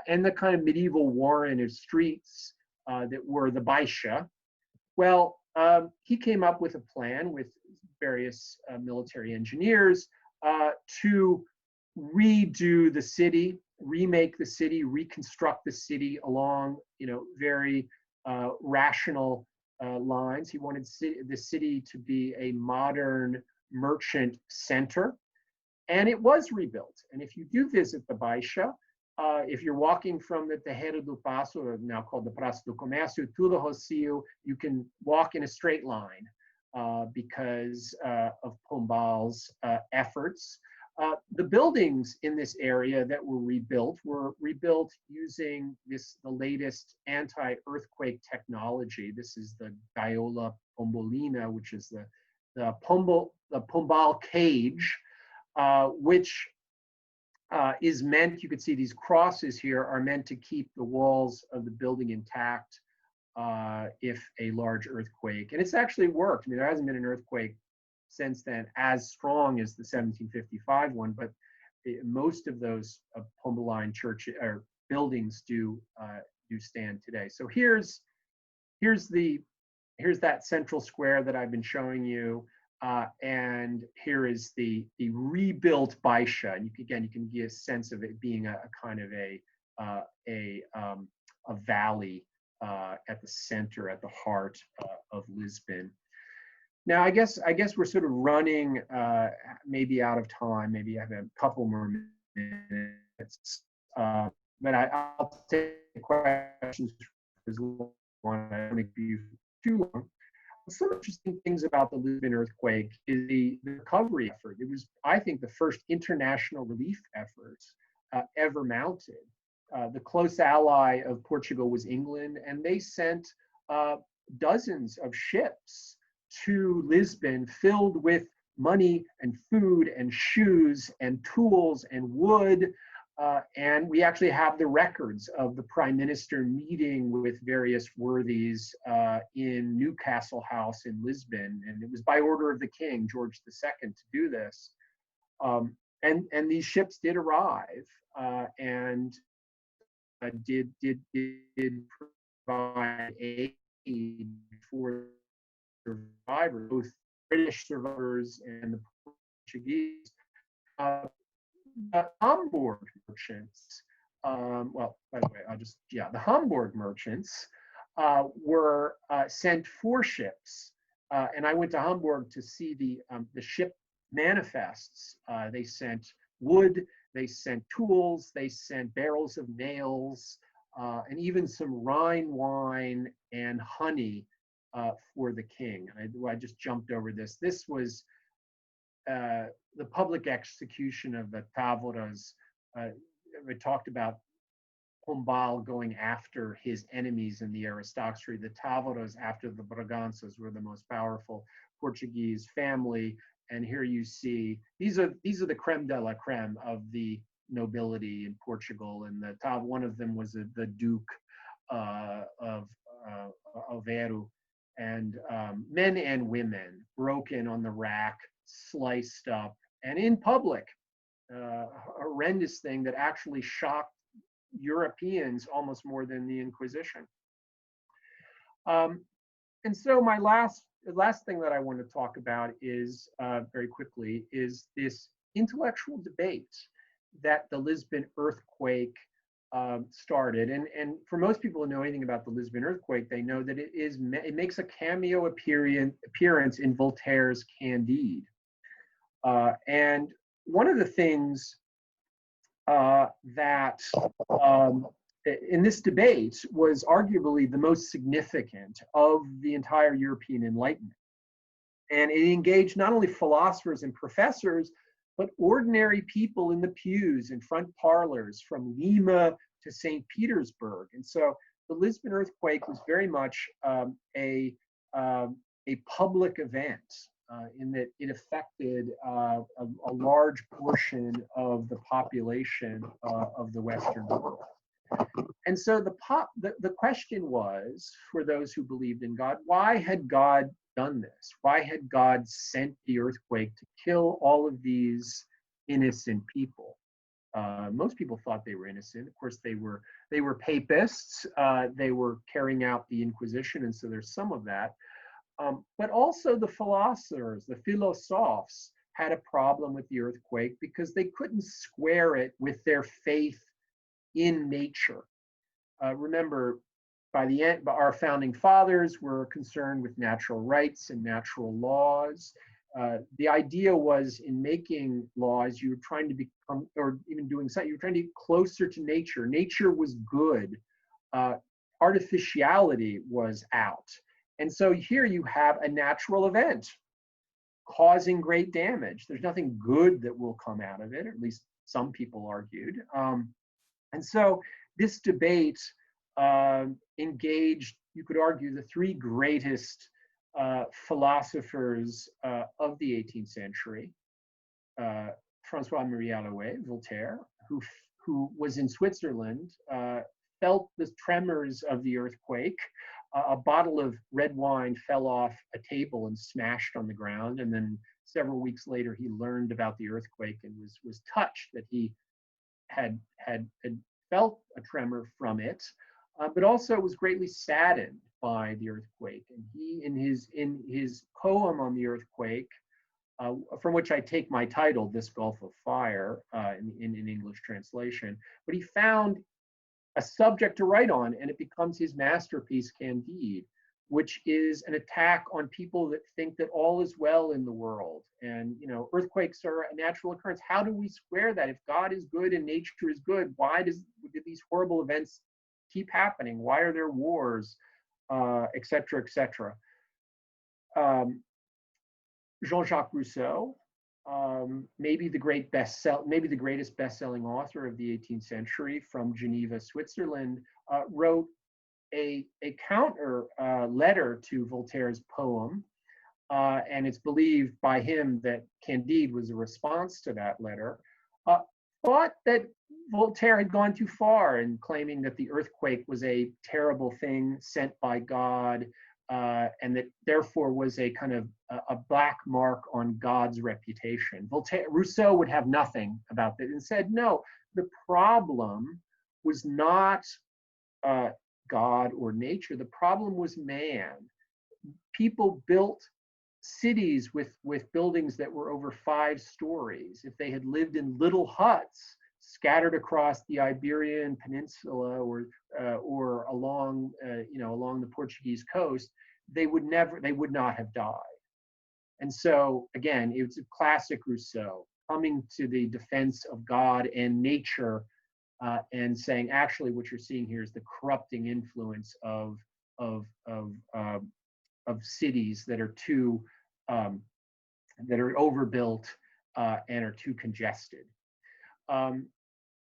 S2: and the kind of medieval warren of streets that were the Baixa. Well, he came up with a plan with various military engineers to redo the city, remake the city, reconstruct the city along, very rational lines. He wanted the city to be a modern merchant center, and it was rebuilt. And if you do visit the Baixa, if you're walking from the Terreiro do Paço, now called the Praça do Comércio, to the Rocio, you can walk in a straight line because of Pombal's efforts. The buildings in this area that were rebuilt using the latest anti-earthquake technology. This is the Gaiola Pombolina, which is the Pombal cage, which is meant, you can see these crosses here, are meant to keep the walls of the building intact if a large earthquake, and it's actually worked. I mean, there hasn't been an earthquake since then as strong as the 1755 one, but most of those Pombeline church or buildings do stand today. So here's that central square that I've been showing you, and here is the rebuilt Baisha. And you can get a sense of it being a kind of a valley at the center, at the heart of Lisbon. Now, I guess we're sort of running maybe out of time. Maybe I have a couple more minutes, but I'll take questions as long. I don't want to be too long. Some interesting things about the Lisbon earthquake is the recovery effort. It was, I think, the first international relief effort ever mounted. The close ally of Portugal was England, and they sent dozens of ships to Lisbon filled with money and food and shoes and tools and wood. And we actually have the records of the prime minister meeting with various worthies in Newcastle House in Lisbon. And it was by order of the king, George II, to do this. And these ships did arrive and did provide aid for survivors, both British survivors and the Portuguese. The Hamburg merchants, well, by the way, the Hamburg merchants were sent 4 ships. And I went to Hamburg to see the ship manifests. They sent wood, they sent tools, they sent barrels of nails, and even some Rhine wine and honey for the king. I just jumped over this. This was the public execution of the Távoras. We talked about Pombal going after his enemies in the aristocracy. The Távoras, after the Braganças, were the most powerful Portuguese family. And here you see, these are the creme de la creme of the nobility in Portugal. And one of them was the Duke of Aveiro. And men and women broken on the rack, sliced up, and in public, a horrendous thing that actually shocked Europeans almost more than the Inquisition. And so my last thing that I want to talk about is, very quickly, is this intellectual debate that the Lisbon earthquake started. And for most people who know anything about the Lisbon earthquake, they know that it makes a cameo appearance in Voltaire's Candide. And one of the things that in this debate was arguably the most significant of the entire European Enlightenment. And it engaged not only philosophers and professors, but ordinary people in the pews and front parlors from Lima to St. Petersburg. And so the Lisbon earthquake was very much a public event in that it affected a large portion of the population of the Western world. And so the question was, for those who believed in God, why had God done this? Why had God sent the earthquake to kill all of these innocent people? Most people thought they were innocent. Of course, they were papists. They were carrying out the Inquisition, and so there's some of that. But also the philosophers, the philosophes, had a problem with the earthquake because they couldn't square it with their faith in nature. Remember, by the end, our founding fathers were concerned with natural rights and natural laws. The idea was, in making laws, you were trying to become, or even doing something, you were trying to get closer to nature. Nature was good. Artificiality was out. And so here you have a natural event causing great damage. There's nothing good that will come out of it, or at least some people argued. And so this debate engaged, you could argue, the 3 greatest philosophers of the 18th century. François-Marie Alouet, Voltaire, who was in Switzerland, felt the tremors of the earthquake, a bottle of red wine fell off a table and smashed on the ground. And then several weeks later, he learned about the earthquake and was touched that he had felt a tremor from it, but also was greatly saddened by the earthquake. And he, in his poem on the earthquake, from which I take my title, "This Gulf of Fire," in English translation, but he found a subject to write on, and it becomes his masterpiece, Candide, which is an attack on people that think that all is well in the world. And, you know, earthquakes are a natural occurrence. How do we square that? If God is good and nature is good, why did these horrible events keep happening? Why are there wars, et cetera, et cetera? Jean-Jacques Rousseau, maybe the greatest best-selling author of the 18th century, from Geneva, Switzerland, wrote a counter letter to Voltaire's poem, and it's believed by him that Candide was a response to that letter, thought that Voltaire had gone too far in claiming that the earthquake was a terrible thing sent by God, and that therefore was a kind of a black mark on God's reputation. Rousseau would have nothing about that and said, no, the problem was not God or nature. The problem was man. People built cities with buildings that were over 5 stories. If they had lived in little huts scattered across the Iberian Peninsula or along along the Portuguese coast, they would not have died. And so again, it was a classic Rousseau coming to the defense of God and nature, and saying, actually, what you're seeing here is the corrupting influence of cities that are too that are overbuilt and are too congested.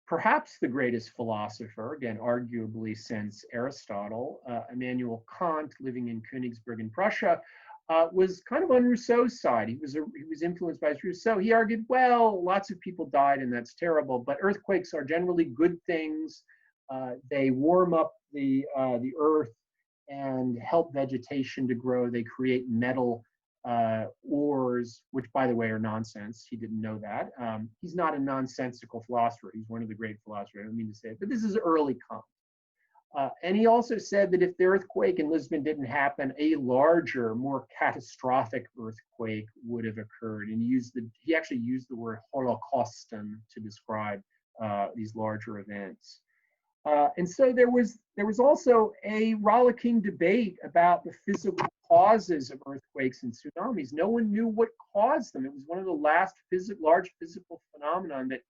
S2: Perhaps the greatest philosopher, again, arguably since Aristotle, Immanuel Kant, living in Königsberg in Prussia, was kind of on Rousseau's side. He was influenced by Rousseau. He argued, well, lots of people died and that's terrible, but earthquakes are generally good things. They warm up the earth and help vegetation to grow. They create metal ores, which, by the way, are nonsense. He didn't know that. He's not a nonsensical philosopher. He's one of the great philosophers. I don't mean to say it, but this is early Kant. And he also said that if the earthquake in Lisbon didn't happen, a larger, more catastrophic earthquake would have occurred. And he actually used the word Holocausten to describe these larger events. And so there was also a rollicking debate about the physical causes of earthquakes and tsunamis. No one knew what caused them. It was one of the last large physical phenomenon that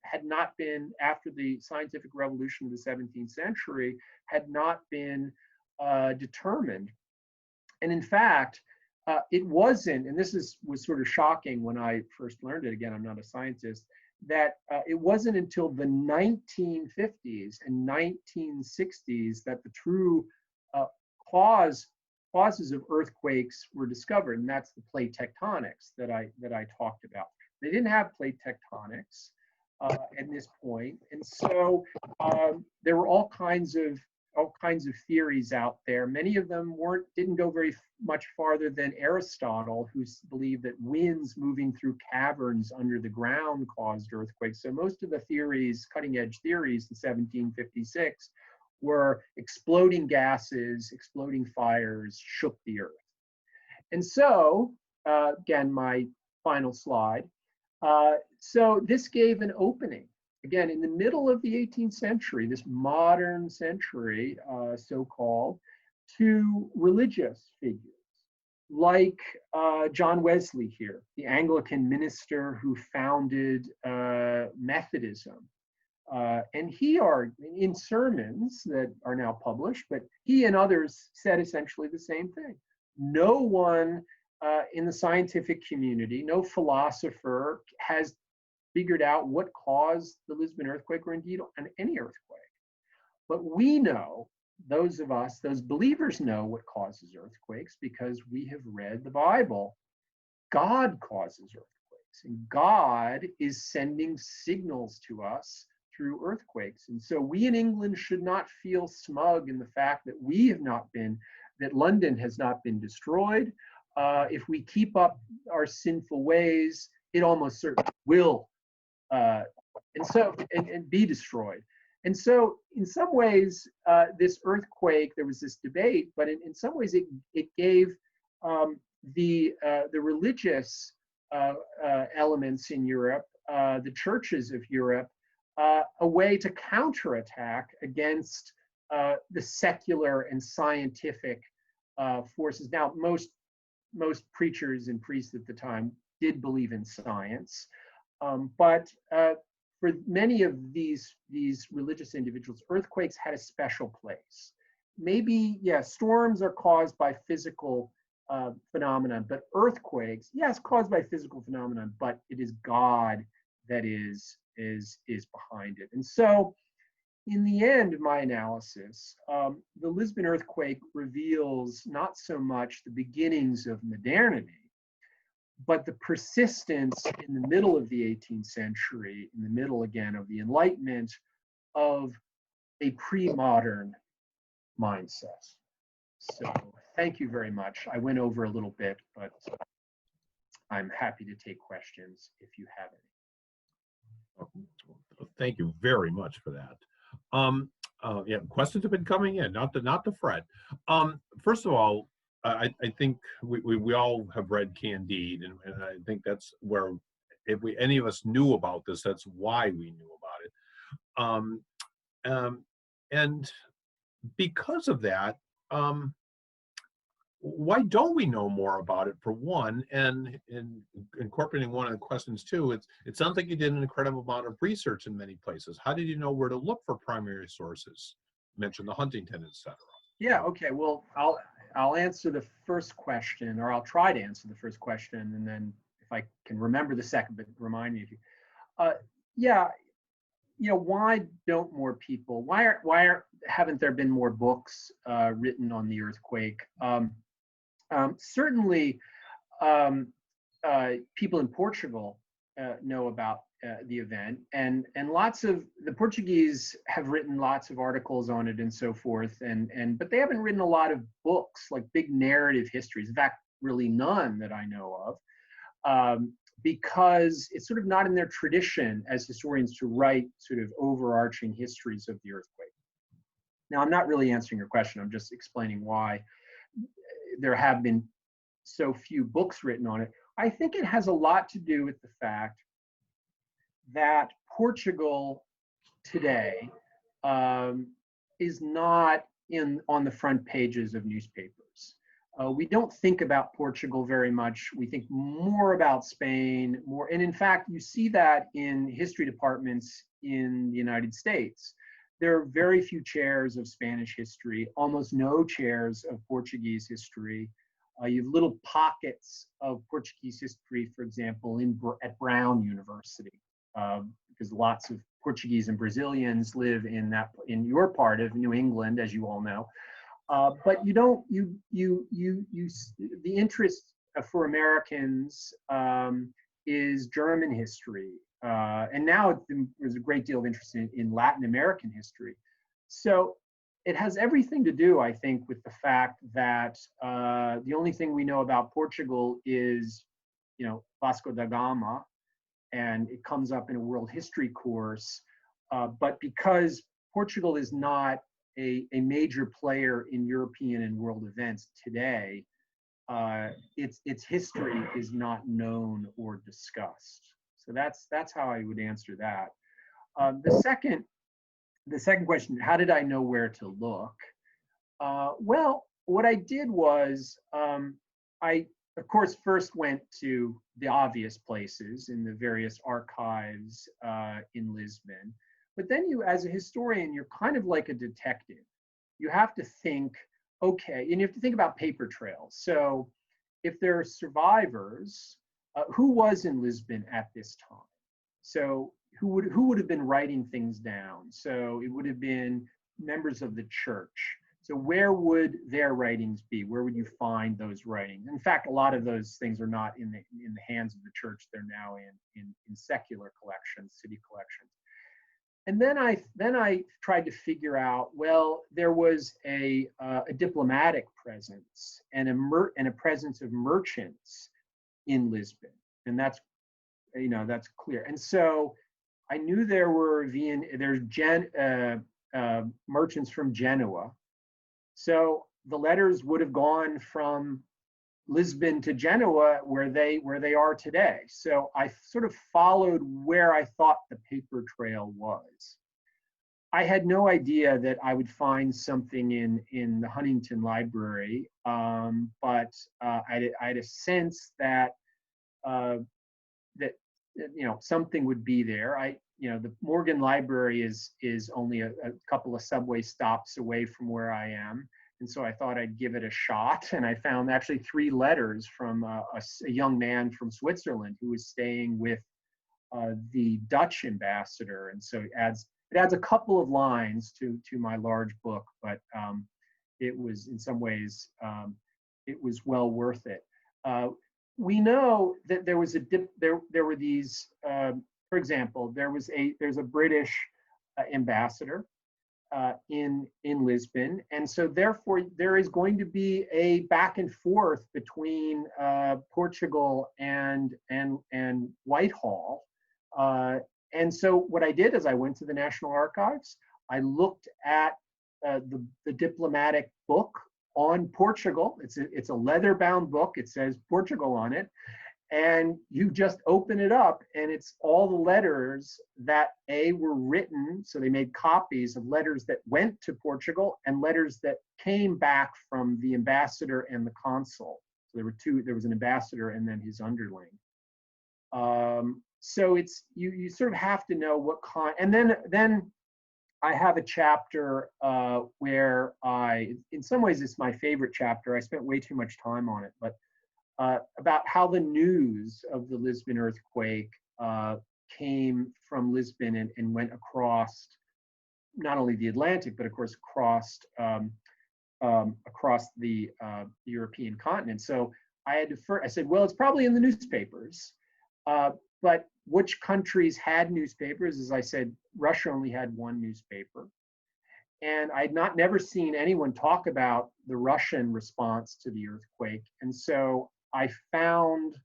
S2: had not been, after the scientific revolution of the 17th century, had not been determined. And in fact, it wasn't, and this was sort of shocking when I first learned it, again, I'm not a scientist, that it wasn't until the 1950s and 1960s that the true causes of earthquakes were discovered, and that's the plate tectonics that I talked about. They didn't have plate tectonics at this point, and so there were all kinds of theories out there. Many of them didn't go very much farther than Aristotle, who believed that winds moving through caverns under the ground caused earthquakes. So most of the theories, cutting-edge theories in 1756, were exploding gases, exploding fires shook the earth. And so, again, my final slide. So this gave an opening. Again, in the middle of the 18th century, this modern century, so-called, to religious figures like John Wesley here, the Anglican minister who founded Methodism. And he argued in sermons that are now published, but he and others said essentially the same thing. No one in the scientific community, no philosopher has figured out what caused the Lisbon earthquake, or indeed any earthquake. But we know, those of us, those believers know what causes earthquakes because we have read the Bible. God causes earthquakes, and God is sending signals to us through earthquakes. And so we in England should not feel smug in the fact that we have not been, that London has not been destroyed. If we keep up our sinful ways, it almost certainly will and be destroyed. And so in some ways, this earthquake, there was this debate, but in some ways it gave the religious elements in Europe, the churches of Europe, a way to counterattack against the secular and scientific forces. Now, most preachers and priests at the time did believe in science, but for many of these religious individuals, earthquakes had a special place. Maybe, yeah, storms are caused by physical phenomena, but earthquakes, yes, caused by physical phenomena, but it is God that is behind it. And so, in the end of my analysis, the Lisbon earthquake reveals not so much the beginnings of modernity, but the persistence in the middle of the 18th century, in the middle again of the Enlightenment, of a pre-modern mindset. So thank you very much. I went over a little bit, but I'm happy to take questions if you have any.
S1: Thank you very much for that. Yeah, questions have been coming in, not to fret. First of all, I think we all have read Candide, and I think that's where, if any of us knew about this, that's why we knew about it. And because of that, why don't we know more about it, for one? And in incorporating one of the questions too, it sounds like you did an incredible amount of research in many places. How did you know where to look for primary sources? You mentioned the Huntington, etc.
S2: Yeah, okay, well, I'll answer the first question, or I'll try to answer the first question, and then if I can remember the second, but remind me if you. Yeah, why don't more people? Why haven't there been more books written on the earthquake? Certainly, people in Portugal know about the event, and lots of the Portuguese have written lots of articles on it and so forth, but they haven't written a lot of books, like big narrative histories. In fact, really none that I know of, because it's sort of not in their tradition as historians to write sort of overarching histories of the earthquake. Now, I'm not really answering your question. I'm just explaining why there have been so few books written on it. I think it has a lot to do with the fact that Portugal today is not on the front pages of newspapers. We don't think about Portugal very much. We think more about Spain, and in fact, you see that in history departments in the United States. There are very few chairs of Spanish history, almost no chairs of Portuguese history. You have little pockets of Portuguese history, for example, at Brown University, because lots of Portuguese and Brazilians live in your part of New England, as you all know. But the interest for Americans is German history. And now there's a great deal of interest in Latin American history. So it has everything to do, I think, with the fact that the only thing we know about Portugal is, Vasco da Gama, and it comes up in a world history course. But because Portugal is not a major player in European and world events today, its history is not known or discussed. So that's how I would answer that. The second question, how did I know where to look? Well, what I did was I, of course, first went to the obvious places in the various archives in Lisbon. But then you, as a historian, you're kind of like a detective. You have to think, okay, and you have to think about paper trails. So if there are survivors, who was in Lisbon at this time? So who would have been writing things down? So it would have been members of the church. So where would their writings be? Where would you find those writings? In fact, a lot of those things are not in the hands of the church. They're now in secular collections, city collections. I tried to figure out, well, there was a diplomatic presence and a presence of merchants in Lisbon, and that's clear. And so I knew there were merchants from Genoa. So the letters would have gone from Lisbon to Genoa, where they are today. So I sort of followed where I thought the paper trail was. I had no idea that I would find something in the Huntington Library, but I had a sense that something would be there. The Morgan Library is only a couple of subway stops away from where I am. And so I thought I'd give it a shot. And I found actually 3 letters from a young man from Switzerland who was staying with the Dutch ambassador. And so it adds a couple of lines to my large book, but it was in some ways, it was well worth it. We know that there was there were these, for example, there's a British ambassador in Lisbon, and so therefore there is going to be a back and forth between Portugal and Whitehall. And so what I did is I went to the National Archives. I looked at the diplomatic book on Portugal. It's a leather-bound book. It says Portugal on it. And you just open it up, and it's all the letters that were written. So they made copies of letters that went to Portugal and letters that came back from the ambassador and the consul. So there were 2. There was an ambassador and then his underling. So it's you sort of have to know what kind. And then I have a chapter where in some ways it's my favorite chapter. I spent way too much time on it, but about how the news of the Lisbon earthquake came from Lisbon and went across not only the Atlantic, but of course across the European continent. So I said, well, it's probably in the newspapers, but which countries had newspapers? As I said, Russia only had 1 newspaper. And I'd never seen anyone talk about the Russian response to the earthquake. And so I found,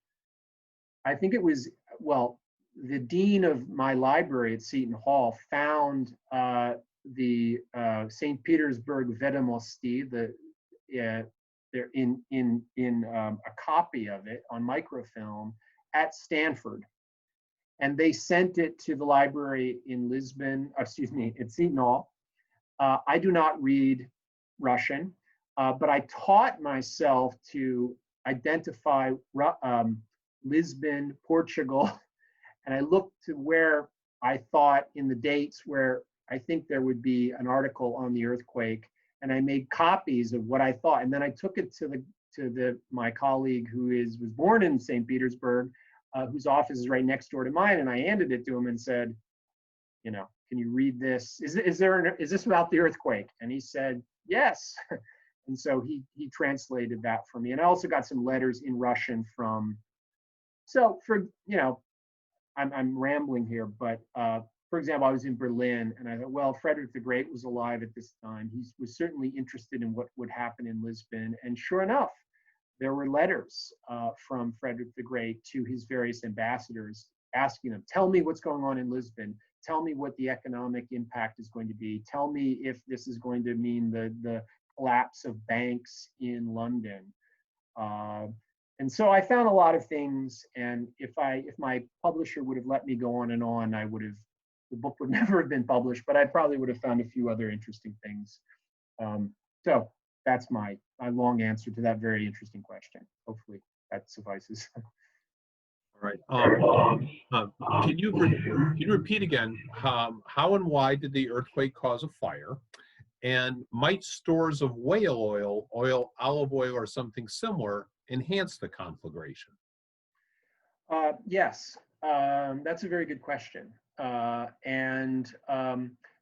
S2: I think it was, well, the dean of my library at Seton Hall found the St. Petersburg Vedomosti, in a copy of it on microfilm at Stanford. And they sent it to the library in Lisbon, at Seton Hall. I do not read Russian, but I taught myself to identify Lisbon, Portugal, and I looked to where I thought in the dates where I think there would be an article on the earthquake, and I made copies of what I thought, and then I took it to my colleague who was born in St. Petersburg, whose office is right next door to mine, and I handed it to him and said, can you read this? Is this about the earthquake? And he said, yes. And so he translated that for me. And I also got some letters in Russian I'm rambling here, but for example, I was in Berlin and I thought, well, Frederick the Great was alive at this time. He was certainly interested in what would happen in Lisbon. And sure enough, there were letters from Frederick the Great to his various ambassadors asking them, tell me what's going on in Lisbon. Tell me what the economic impact is going to be. Tell me if this is going to mean the collapse of banks in London. And so I found a lot of things. And if my publisher would have let me go on, the book would never have been published, but I probably would have found a few other interesting things. So that's my long answer to that very interesting question. Hopefully that suffices.
S1: All right. Can you repeat again how and why did the earthquake cause a fire? And might stores of whale oil, olive oil, or something similar enhance the conflagration?
S2: Yes, that's a very good question.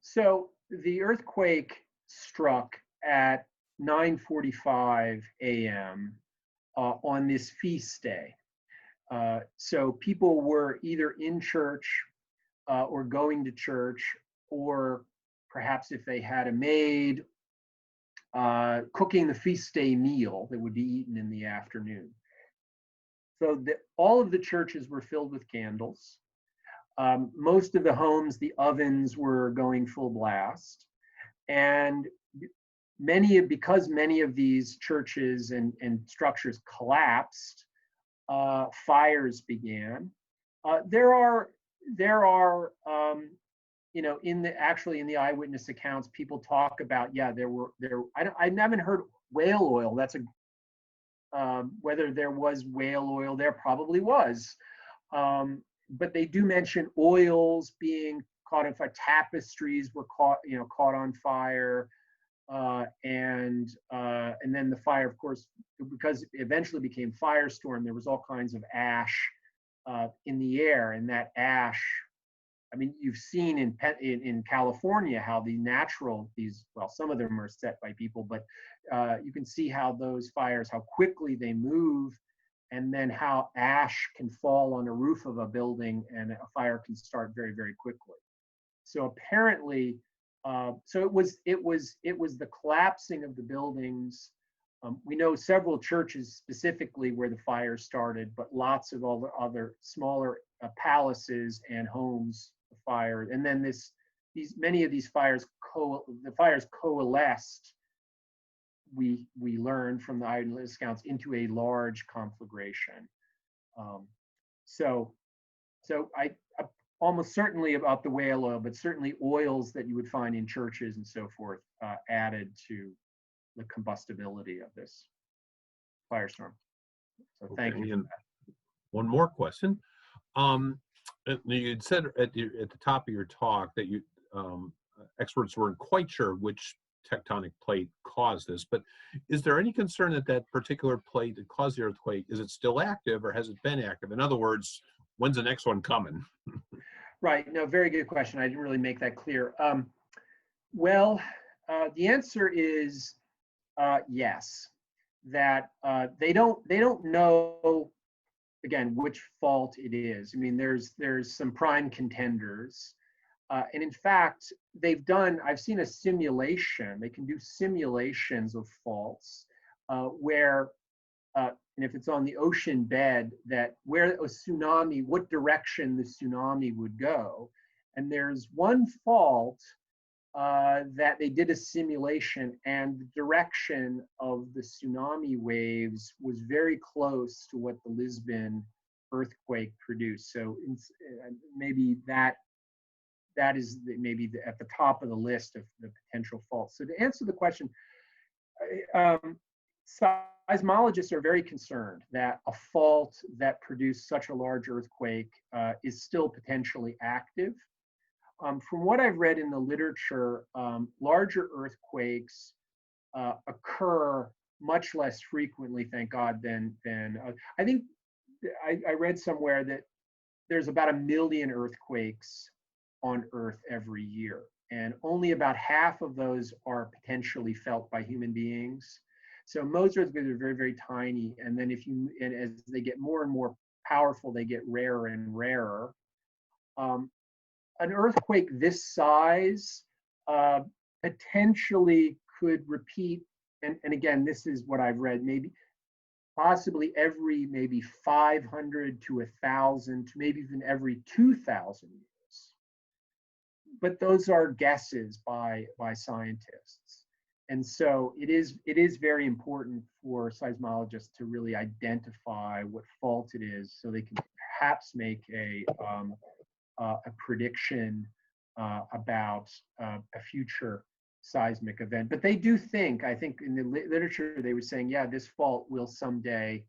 S2: So the earthquake struck at 9:45 a.m. On this feast day. So people were either in church or going to church or perhaps if they had a maid, cooking the feast day meal that would be eaten in the afternoon. So all of the churches were filled with candles. Most of the homes, the ovens were going full blast. And because many of these churches and structures collapsed, fires began. There are in the eyewitness accounts, people talk about, I haven't heard whale oil. That's whether there was whale oil, there probably was. But they do mention oils being caught on fire, tapestries were caught on fire. And then the fire, of course, because it eventually became firestorm, there was all kinds of ash in the air, and that ash, I mean, you've seen in California how some of them are set by people, but you can see how those fires, how quickly they move, and then how ash can fall on a roof of a building and a fire can start very, very quickly. So apparently, it was the collapsing of the buildings. We know several churches specifically where the fire started, but lots of all the other smaller palaces and homes fired. And then many of these fires coalesced. We learned from the eyewitness accounts into a large conflagration. So I almost certainly about the whale oil, but certainly oils that you would find in churches and so forth added to the combustibility of this firestorm. So thank you for that.
S1: One more question. You had said at the top of your talk that experts weren't quite sure which tectonic plate caused this, but is there any concern that particular plate that caused the earthquake, is it still active or has it been active? In other words, when's the next one coming?
S2: Right. No, very good question. I didn't really make that clear. The answer is yes. That they don't know, again, which fault it is. I mean, there's some prime contenders, and in fact, I've seen a simulation. They can do simulations of faults where, and if it's on the ocean bed, that where a tsunami, what direction the tsunami would go. And there's one fault that they did a simulation, and the direction of the tsunami waves was very close to what the Lisbon earthquake produced. So maybe that is maybe at the top of the list of the potential faults. So to answer the question, seismologists are very concerned that a fault that produced such a large earthquake is still potentially active. From what I've read in the literature, larger earthquakes occur much less frequently, thank God, than I think I read somewhere that there's about 1 million earthquakes on Earth every year, and only about half of those are potentially felt by human beings. So most earthquakes are very, very tiny, and then as they get more and more powerful, they get rarer and rarer. An earthquake this size potentially could repeat, and again, this is what I've read, possibly every 500 to 1,000 to maybe even every 2,000 years. But those are guesses by scientists. And so it is very important for seismologists to really identify what fault it is, so they can perhaps make a prediction about a future seismic event. But they do think, I think in the literature, they were saying, yeah, this fault will someday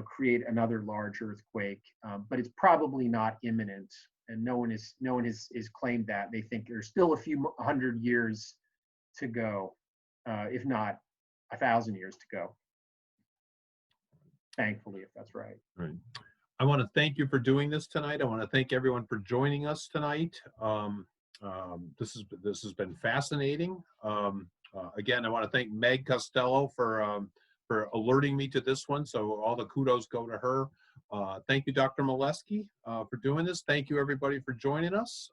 S2: create another large earthquake, but it's probably not imminent, and no one has claimed that. They think there's still a few 100 years to go, if not 1,000 years to go. Thankfully, if that's right.
S1: Right. I want to thank you for doing this tonight. I want to thank everyone for joining us tonight. This has been fascinating. Again, I want to thank Meg Costello for alerting me to this one. So all the kudos go to her. Thank you, Dr. Molesky, for doing this. Thank you, everybody, for joining us.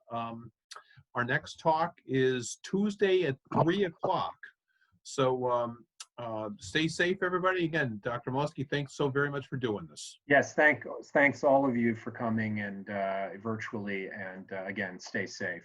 S1: Our next talk is Tuesday at 3 o'clock. So stay safe, everybody. Again, Dr. Molesky, thanks so very much for doing this.
S2: Yes, thanks all of you for coming and virtually, and again, stay safe.